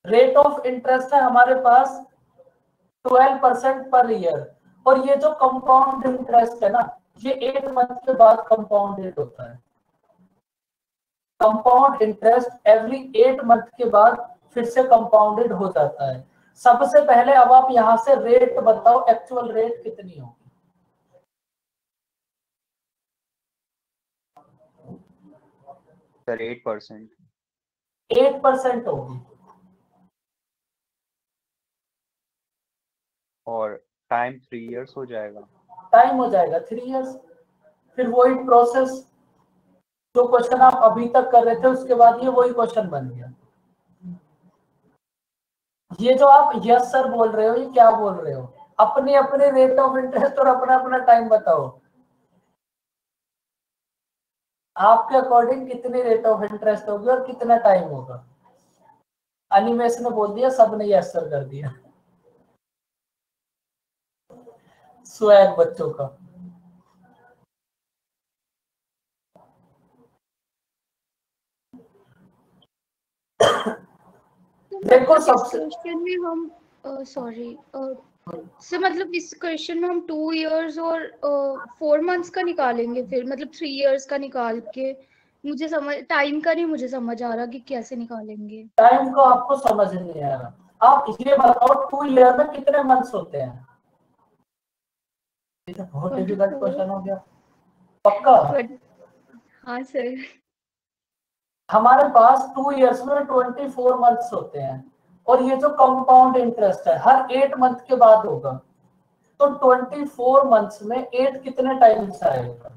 rate of interest है हमारे पास 12% पर ईयर, और ये जो कंपाउंड इंटरेस्ट है ना, ये 8 मंथ के बाद कंपाउंडेड होता है। कंपाउंड इंटरेस्ट एवरी 8 मंथ के बाद फिर से कंपाउंडेड हो जाता है। सबसे पहले अब आप यहां से रेट बताओ, एक्चुअल रेट कितनी होगी? सर 8%। 8% होगी। और टाइम 3 इयर्स हो जाएगा। टाइम हो जाएगा 3 इयर्स। फिर वही प्रोसेस, जो क्वेश्चन आप अभी तक कर रहे थे उसके बाद ये वही क्वेश्चन बन गया। ये जो आप यस सर बोल रहे हो, ये क्या बोल रहे हो? अपनी अपनी रेट ऑफ इंटरेस्ट और अपना अपना टाइम बताओ। आपके अकॉर्डिंग कितनी रेट ऑफ इंटरेस्ट होगी और कितना टाइम होगा? अनिमेश ने बोल दिया, सबने यस सर कर दिया। स्वैग बच्चों का। देखो सबसे क्वेश्चन में हम सॉरी सर, मतलब इस क्वेश्चन में हम 2 इयर्स और 4 मंथ्स का निकालेंगे, फिर मतलब 3 इयर्स का निकाल के, मुझे समझ टाइम का नहीं मुझे समझ आ रहा कि कैसे निकालेंगे। टाइम को आपको समझ नहीं आ रहा। आप इसलिए बताओ 2 ईयर में कितने मंथ्स होते हैं? ये तो बहुत डिफिकल्ट क्वेश्चन हो गया। पक्का? हाँ सर। हमारे पास 2 इयर्स में 24 मंथ्स होते हैं, और ये जो कंपाउंड इंटरेस्ट है हर 8 मंथ के बाद होगा, तो 24 मंथ्स में 8 कितने टाइम्स आएगा?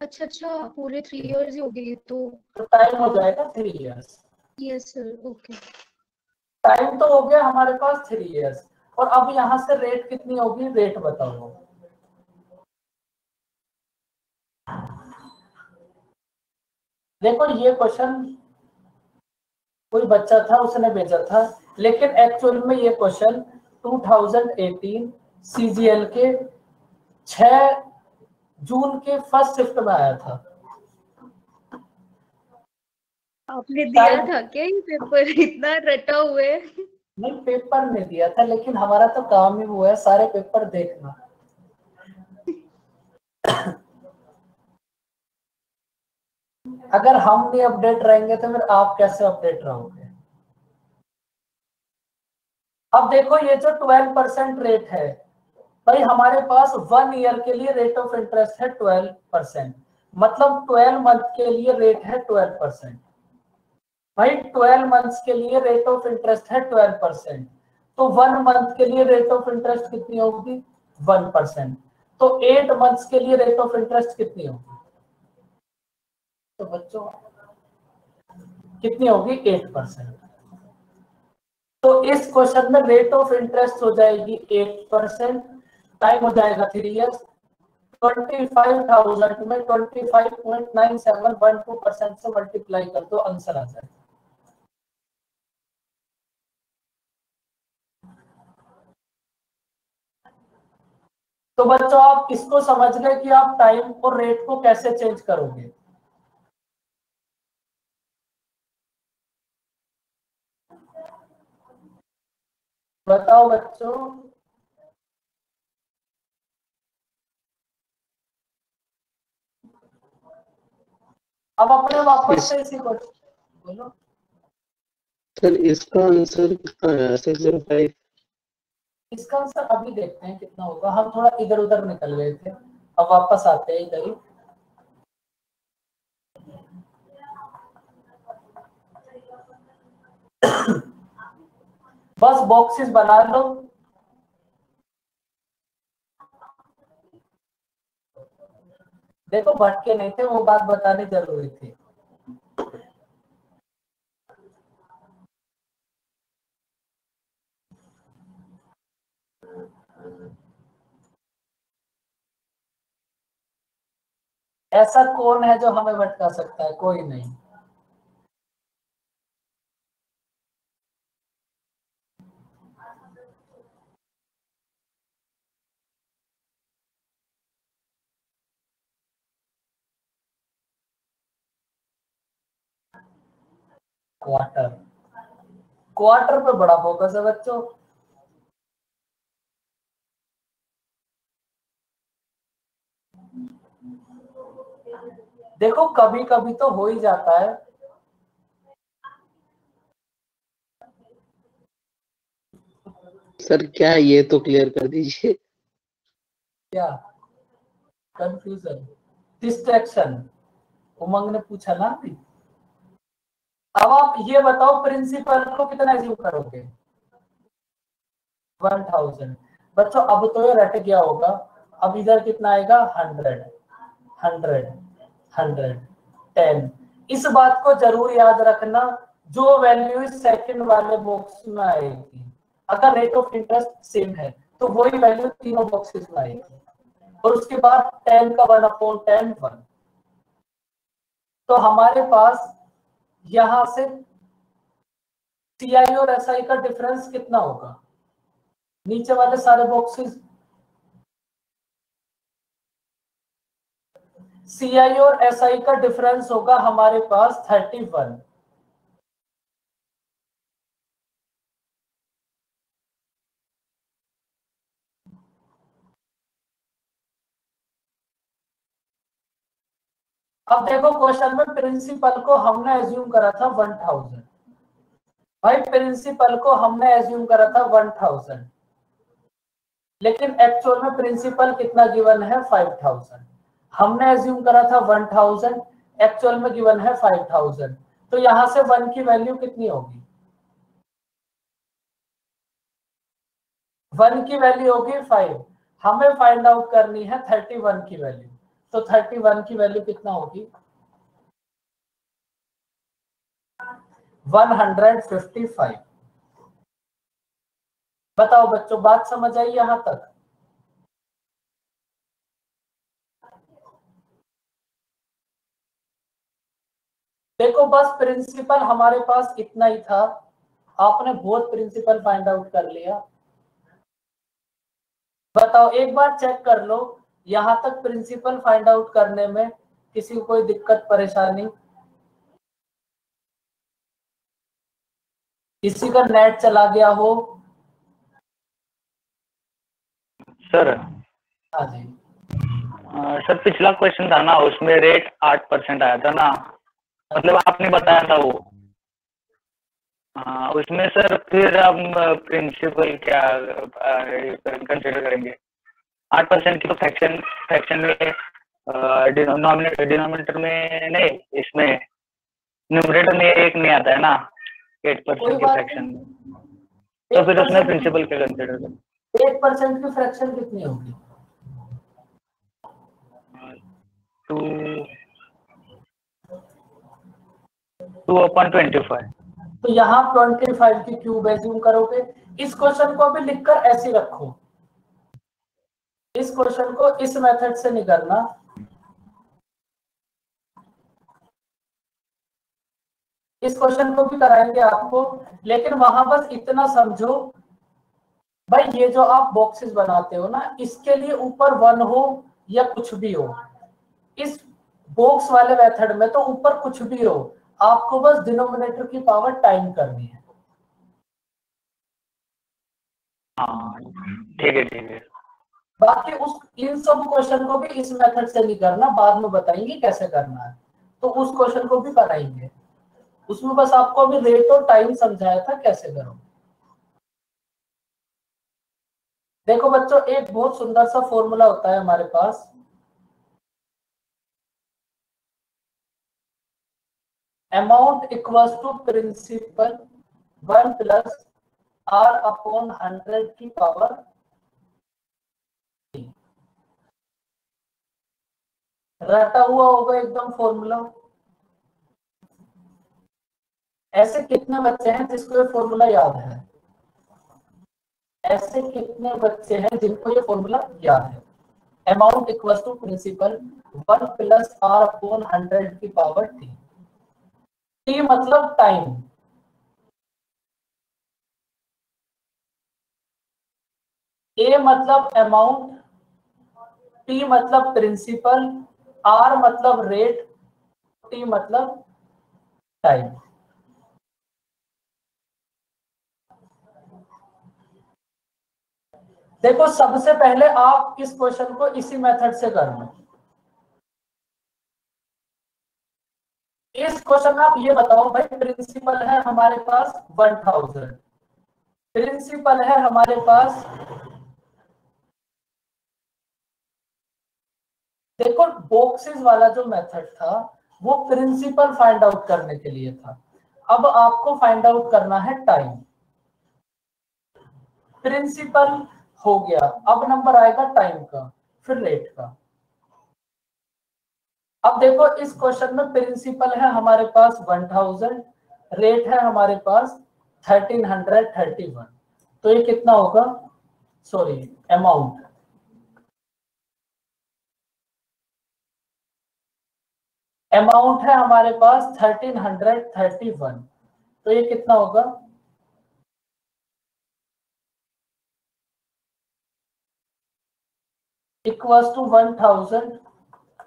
अच्छा, पूरे 3 इयर्स ही हो गए तो टाइम हो जाएगा 3 years. Yes sir, okay. Time तो हो गया हमारे पास 3 इयर्स, और अब यहाँ से रेट कितनी होगी? रेट बताओ। देखो ये क्वेश्चन कोई बच्चा था उसने भेजा था, लेकिन एक्चुअल में ये क्वेश्चन 2018 सीजीएल के 6 जून के फर्स्ट शिफ्ट में आया था। आपने दिया था क्या ये पेपर? इतना रटा हुए। नहीं, पेपर नहीं दिया था, लेकिन हमारा तो काम ही वो है सारे पेपर देखना। अगर हम नहीं अपडेट रहेंगे तो फिर आप कैसे अपडेट रहोगे? अब देखो ये जो 12% रेट है भाई, हमारे पास 1 ईयर के लिए रेट ऑफ इंटरेस्ट है 12%, मतलब 12 मंथ के लिए रेट है 12%। भाई 12 मंथ्स के लिए रेट ऑफ इंटरेस्ट है 12%, तो 1 मंथ के लिए रेट ऑफ इंटरेस्ट कितनी होगी? 1%। तो 8 मंथ्स के लिए रेट ऑफ इंटरेस्ट कितनी होगी? तो बच्चों कितनी होगी? 8%। तो इस क्वेश्चन में रेट ऑफ इंटरेस्ट हो जाएगी 8%, टाइम हो जाएगा 3 इयर्स। 25,000 में 25.9712% से मल्टीप्लाई कर दो, आंसर आ जाएगा। तो बच्चों आप इसको समझ गए कि आप टाइम और रेट को कैसे चेंज करोगे। बताओ बच्चों। अब अपने वापस से इसी क्वेश्चन बोलो। सर इसका आंसर कितना है? 605। इसका आंसर अभी देखते हैं कितना होगा, हम थोड़ा इधर उधर निकल गए थे, अब वापस आते हैं इधर ही। बस बॉक्सेस बना लो। देखो भटके नहीं थे, वो बात बतानी जरूरी थी। ऐसा कौन है जो हमें भटका सकता है? कोई नहीं। क्वार्टर, क्वार्टर पे बड़ा फोकस है बच्चों। देखो कभी कभी तो हो ही जाता है। सर क्या है ये तो क्लियर कर दीजिए। क्या कंफ्यूजन? डिस्ट्रैक्शन, उमंग ने पूछा ना अभी। अब आप ये बताओ प्रिंसिपल को कितना एज्यूम करोगे? 1000। बच्चों अब तो ये रट गया होगा। अब इधर कितना आएगा? 100, 100, 100, 10। इस बात को जरूर याद रखना, जो वैल्यू इस सेकंड वाले बॉक्स में आएगी, अगर रेट ऑफ इंटरेस्ट सेम है तो वही वैल्यू तीनों बॉक्सेस में आएगी। और उसके बाद 10 का 1/10 1। तो हमारे पास यहां से सीआई और एसआई का डिफरेंस कितना होगा? नीचे वाले सारे बॉक्सेस, सीआई और एसआई का डिफरेंस होगा हमारे पास 31। अब देखो क्वेश्चन में प्रिंसिपल को हमने एज्यूम करा था 1000। भाई प्रिंसिपल को हमने एज्यूम करा था 1000, लेकिन एक्चुअल में प्रिंसिपल कितना गिवन है? 5000। हमने एज्यूम करा था 1000, एक्चुअल में गिवन है 5000। तो यहां से 1 की वैल्यू कितनी होगी? 1 की वैल्यू होगी 5। हमें फाइंड आउट करनी है 31 की वैल्यू। तो 31 की वैल्यू कितना होगी? 155। बताओ बच्चों, बात समझ आई यहां तक? देखो बस प्रिंसिपल हमारे पास इतना ही था, आपने बहुत प्रिंसिपल फाइंड आउट कर लिया। बताओ एक बार चेक कर लो, यहां तक प्रिंसिपल फाइंड आउट करने में किसी को कोई दिक्कत परेशानी? किसी का नेट चला गया हो? सर हाँ जी, सर पिछला क्वेश्चन था ना, उसमें रेट 8% आया था ना, मतलब आपने बताया था वो। हाँ, उसमें सर फिर हम प्रिंसिपल क्या कंसिडर करेंगे? 8% की तो फ्रैक्शन में डिनोमिनेटर में नहीं, इसमें न्यूमरेटर में एक नहीं आता है ना 8% की फ्रैक्शन, तो फिर उसमें प्रिंसिपल क्या कंसिडर करें? 8% की फ्रैक्शन कितनी होगी? 2/25। तो यहाँ 25 की क्यूब एज्यूम करोगे। इस क्वेश्चन को अभी लिखकर ऐसे रखो, इस क्वेश्चन को इस मेथड से नहीं करना, इस क्वेश्चन को भी कराएंगे आपको, लेकिन वहां बस इतना समझो भाई, ये जो आप बॉक्सेस बनाते हो ना, इसके लिए ऊपर 1 हो या कुछ भी हो, इस बॉक्स वाले मेथड में तो ऊपर कुछ भी हो, आपको बस डिनोमिनेटर की पावर टाइम करनी है। हाँ ठीक है। बाकी उस इन सब क्वेश्चन को भी इस मेथड से नहीं करना, बाद में बताएंगे कैसे करना है, तो उस क्वेश्चन को भी कराएंगे। उसमें बस आपको अभी रेट और टाइम समझाया था कैसे करो। देखो बच्चों, एक बहुत सुंदर सा फॉर्मूला होता है हमारे पास, amount equals to principal 1 plus R upon 100 की पावर t। रटा हुआ होगा एकदम फॉर्मूला। ऐसे कितने बच्चे हैं जिसको ये फॉर्मूला याद है? ऐसे कितने बच्चे हैं जिनको ये फॉर्मूला याद है? Amount equals to principal 1 plus R upon 100 की पावर t। t मतलब टाइम, A मतलब अमाउंट, P मतलब प्रिंसिपल, R मतलब रेट, T मतलब टाइम। देखो सबसे पहले आप इस क्वेश्चन को इसी मेथड से करना। इस क्वेश्चन में आप ये बताओ भाई, प्रिंसिपल है हमारे पास 1000, प्रिंसिपल है हमारे पास, देखो बॉक्सेस वाला जो मेथड था वो प्रिंसिपल फाइंड आउट करने के लिए था, अब आपको फाइंड आउट करना है टाइम। प्रिंसिपल हो गया, अब नंबर आएगा टाइम का, फिर रेट का। अब देखो इस क्वेश्चन में प्रिंसिपल है हमारे पास 1000, रेट है हमारे पास 1331, तो ये कितना होगा? सॉरी, अमाउंट, अमाउंट है हमारे पास 1331, तो ये कितना होगा? इक्वल्स टू 1000,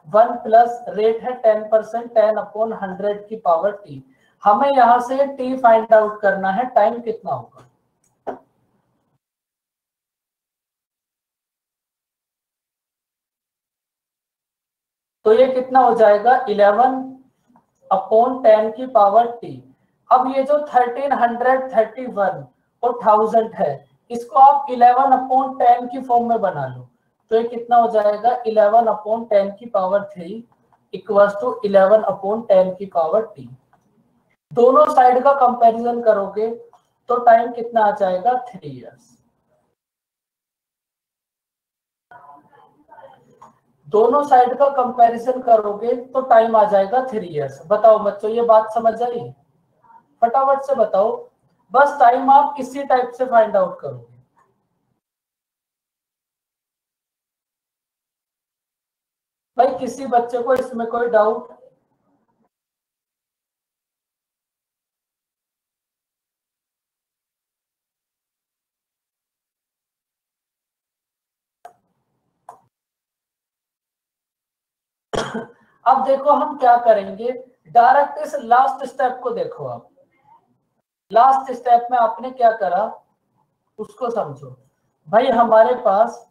1 प्लस रेट है 10%, 10 अपॉन 100 की पावर t। हमें यहां से t फाइंड आउट करना है, टाइम कितना होगा? तो ये कितना हो जाएगा? 11 अपॉन 10 की पावर t। अब ये जो 1331 और 1000 है, इसको आप 11 अपॉन 10 की फॉर्म में बना लो, तो ये कितना हो जाएगा? 11 अपॉन 10 की पावर 3 इक्वल्स टू 11 अपॉन 10 की पावर t। दोनों साइड का कंपैरिजन करोगे तो टाइम कितना आ जाएगा? 3 इयर्स। दोनों साइड का कंपैरिजन करोगे तो टाइम आ जाएगा 3 इयर्स। बताओ बच्चों, ये बात समझ आई? फटाफट से बताओ, बस टाइम आप इसी टाइप से फाइंड आउट करोगे। भाई किसी बच्चे को इसमें कोई डाउट? अब देखो हम क्या करेंगे, डायरेक्ट इस लास्ट स्टेप को देखो आप। लास्ट स्टेप में आपने क्या करा उसको समझो। भाई हमारे पास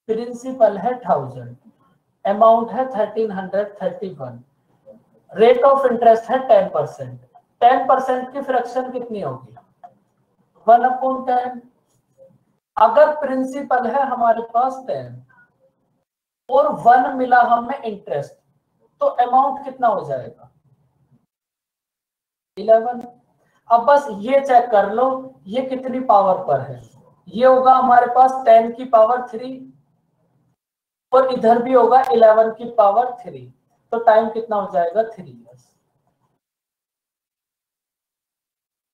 प्रिंसिपल है 1000, अमाउंट है 1331, रेट ऑफ इंटरेस्ट है 10%। 10% की फ्रैक्शन कितनी होगी? 1/10। अगर प्रिंसिपल है हमारे पास 10 और 1 मिला हमें इंटरेस्ट, तो अमाउंट कितना हो जाएगा? 11। अब बस ये चेक कर लो ये कितनी पावर पर है। ये होगा हमारे पास 10 की पावर 3 और इधर भी होगा 11 की पावर 3, तो टाइम कितना हो जाएगा? 3 इयर्स।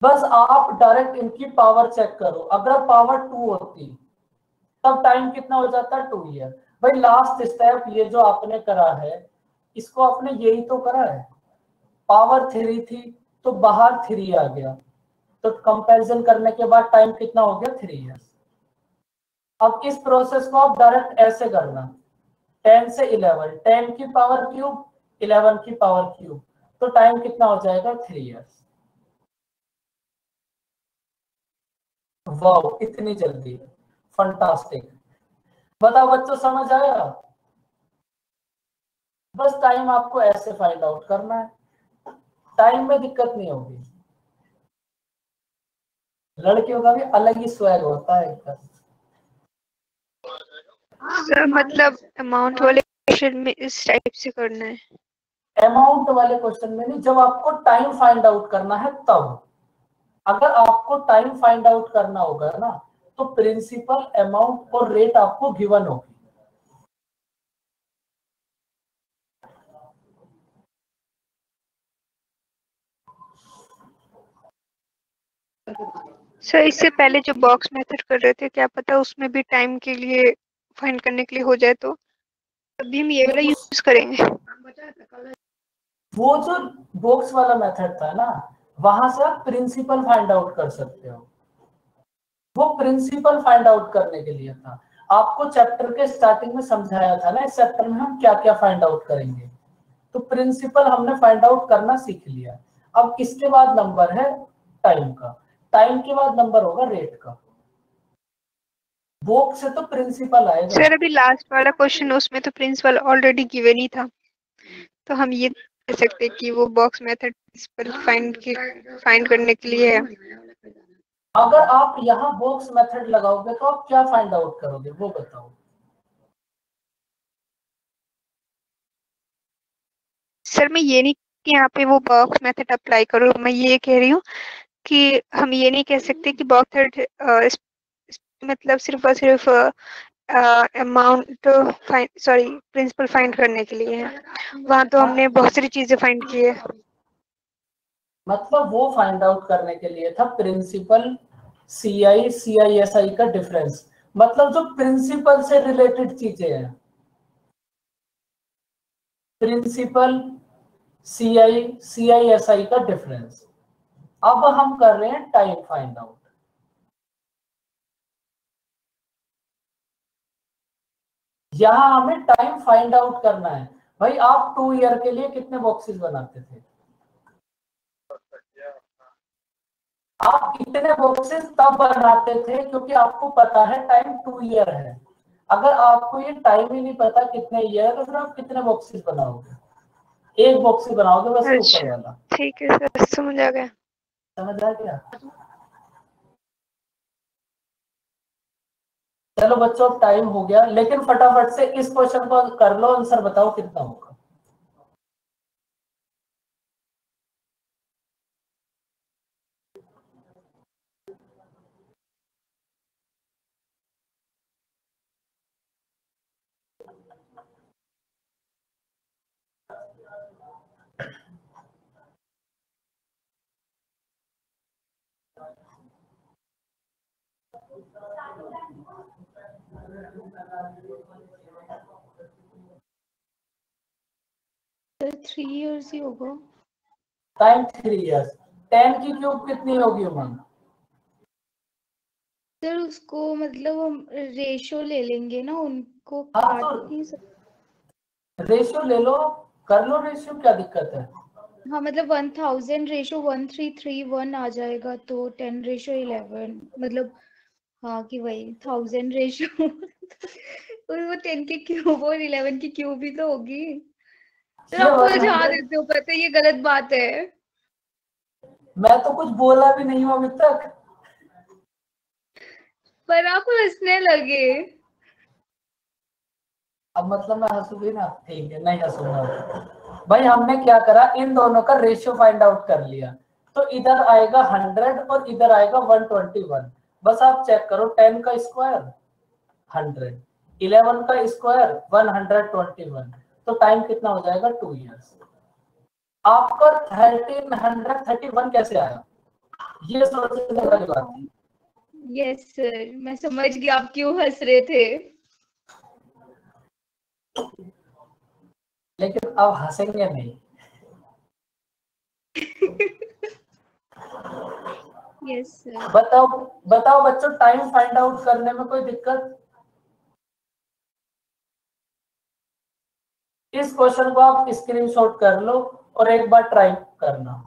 बस आप डायरेक्ट इनकी पावर चेक करो, अगर पावर 2 होती तब टाइम कितना हो जाता? 2 ईयर। भाई लास्ट स्टेप ये जो आपने करा है इसको आपने यही तो करा है। पावर 3 थी तो बाहर 3 आ गया, तो कंपैरिजन करने के बाद टाइम कितना हो गया? 3 इयर्स। अब इस प्रोसेस को आप डायरेक्ट ऐसे करना, 10 से 11, 10 की पावर क्यूब 11 की पावर क्यूब, तो टाइम कितना हो जाएगा? 3 इयर्स। वाह इतनी जल्दी, फंटास्टिक। बताओ बच्चों समझ आया? बस टाइम आपको ऐसे फाइंड आउट करना है, टाइम में दिक्कत नहीं होगी। लड़कियों का भी अलग ही स्वैग होता है एकदम। सर मतलब अमाउंट वाले क्वेश्चन में इस टाइप से करना है? अमाउंट वाले क्वेश्चन में नहीं, जब आपको टाइम फाइंड आउट करना है तब। अगर आपको टाइम फाइंड आउट करना होगा ना तो प्रिंसिपल, अमाउंट और रेट आपको गिवन होगी। सर इससे पहले जो बॉक्स मेथड कर रहे थे, क्या पता उसमें भी टाइम के लिए फाइंड करने के लिए हो जाए, तो अभी हम ये वाला यूज करेंगे। वो जो बॉक्स वाला मेथड था ना, वहां से आप प्रिंसिपल फाइंड आउट कर सकते हो। वो प्रिंसिपल फाइंड आउट करने के लिए था। आपको चैप्टर के स्टार्टिंग में समझाया था ना इस चैप्टर में हम क्या क्या फाइंड आउट करेंगे, तो प्रिंसिपल हमने फाइंड आउट करना सीख लिया। अब इसके बाद नंबर है टाइम का, टाइम के बाद नंबर होगा रेट का। बॉक्स से तो प्रिंसिपल आएगा। सर अभी लास्ट वाला क्वेश्चन उसमें तो प्रिंसिपल ऑलरेडी गिवन ही था, तो हम ये कह सकते हैं कि वो बॉक्स मेथड प्रिंसिपल फाइंड करने के लिए है। अगर आप यहाँ बॉक्स मेथड लगाओगे तो आप क्या फाइंड आउट करोगे वो बताओ। सर मैं ये नहीं कि यहाँ पे वो बॉक्स मेथड अप्लाई करो, मैं ये कह रही हूँ कि हम ये नहीं कह सकते कि बॉक्स मेथड मतलब सिर्फ और सिर्फ अमाउंट प्रिंसिपल फाइंड करने के लिए है। वहाँ तो हमने बहुत सारी चीजें फाइंड की है। मतलब वो फाइंड आउट करने के लिए था प्रिंसिपल, सीआई, सीआईएसआई का डिफरेंस, मतलब जो प्रिंसिपल से रिलेटेड चीजें हैं। प्रिंसिपल, सीआई, सीआईएसआई का डिफरेंस। अब हम कर रहे हैं टाइम फाइंड आउट। यहां हमें टाइम फाइंड आउट करना है। भाई आप 2 ईयर के लिए कितने बॉक्सेस बनाते थे? आप इतने बॉक्सेस तब बनाते थे क्योंकि आपको पता है टाइम 2 ईयर है। अगर आपको ये टाइम ही नहीं पता कितने ईयर, तो फिर आप कितने बॉक्सेस बनाओगे? एक बॉक्स ही बनाओगे बस ऊपर वाला। ठीक है सर, समझ आ गया। समझ आ गया? चलो बच्चों अब टाइम हो गया, लेकिन फटाफट से इस क्वेश्चन को कर लो, आंसर बताओ कितना होगा। सर 3 इयर्स ही होगा। Time 3 years. 10 की क्यूब कितनी होगी उमंग? सर उसको मतलब हम रेशो ले लेंगे ना, उनको हाँ काट तो नहीं सकते। रेशियो ले लो, कर लो रेशियो, क्या दिक्कत है? हाँ मतलब 1000 रेशो 1331 आ जाएगा तो 10:11 मतलब हाँ कि वही 1000 रेशो वो 10 के क्यूब और 11 की क्यूब ही तो होगी। तो आप उलझा देते हो, पता है ये गलत बात है। मैं तो कुछ बोला भी नहीं हूँ अभी तक, पर आप हंसने लगे। अब मतलब मैं हंसूंगी ना, ठीक है नहीं हंसूंगा। भाई हमने क्या करा, इन दोनों का रेशियो फाइंड आउट कर लिया, तो इधर आएगा 100 और इधर आएगा 121। बस आप चेक करो, 10 का स्क्वायर 100, 11 का स्क्वायर 121, तो टाइम कितना हो जाएगा 2 इयर्स। आपका 1331 कैसे आया, ये सोचने वाली बात है। यस सर, मैं समझ गया आप क्यों हंस रहे थे। लेकिन अब हंसेंगे नहीं। Yes sir. बताओ बताओ बच्चों, टाइम फाइंड आउट करने में कोई दिक्कत? इस क्वेश्चन को आप स्क्रीनशॉट कर लो और एक बार ट्राई करना।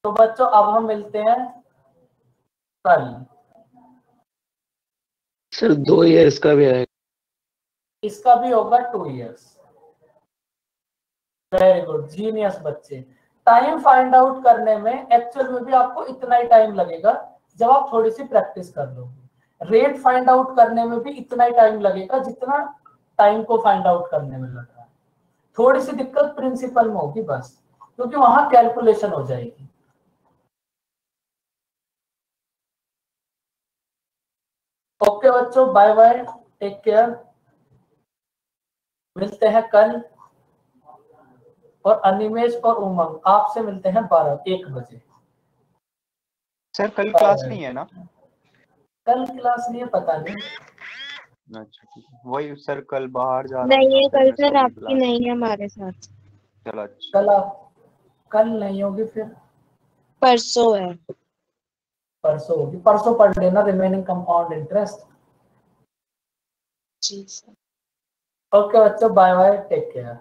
तो बच्चों अब हम मिलते हैं कल। सर 2 ईयर्स का भी आएगा। इसका भी होगा 2 इयर्स। वेरी गुड, जीनियस बच्चे। टाइम फाइंड आउट करने में एक्चुअल में भी आपको इतना ही टाइम लगेगा जब आप थोड़ी सी प्रैक्टिस कर लोगे। रेट फाइंड आउट करने में भी इतना ही टाइम लगेगा जितना टाइम को फाइंड आउट करने में लग रहा है। थोड़ी सी दिक्कत प्रिंसिपल में होगी बस, क्योंकि वहां कैलकुलेशन हो जाएगी। ओके बच्चों, बाय बाय, टेक केयर। मिलते हैं कल। और अनिमेश और उमंग आपसे मिलते हैं 1 बजे। सर कल क्लास नहीं है ना? कल क्लास नहीं है, पता नहीं। अच्छा ठीक है, वही सर कल बाहर जा रहा नहीं है हूँ, कल फिर सर, मैं आपकी नहीं है हमारे साथ। चलो अच्छा। कल नहीं होगी, फिर परसों है। परसों होगी। परसों पढ़ लेना रिमेनिंग कंपाउंड इंटरेस्ट। जी सर। ओके बच्चों, बाय बाय, टेक केयर।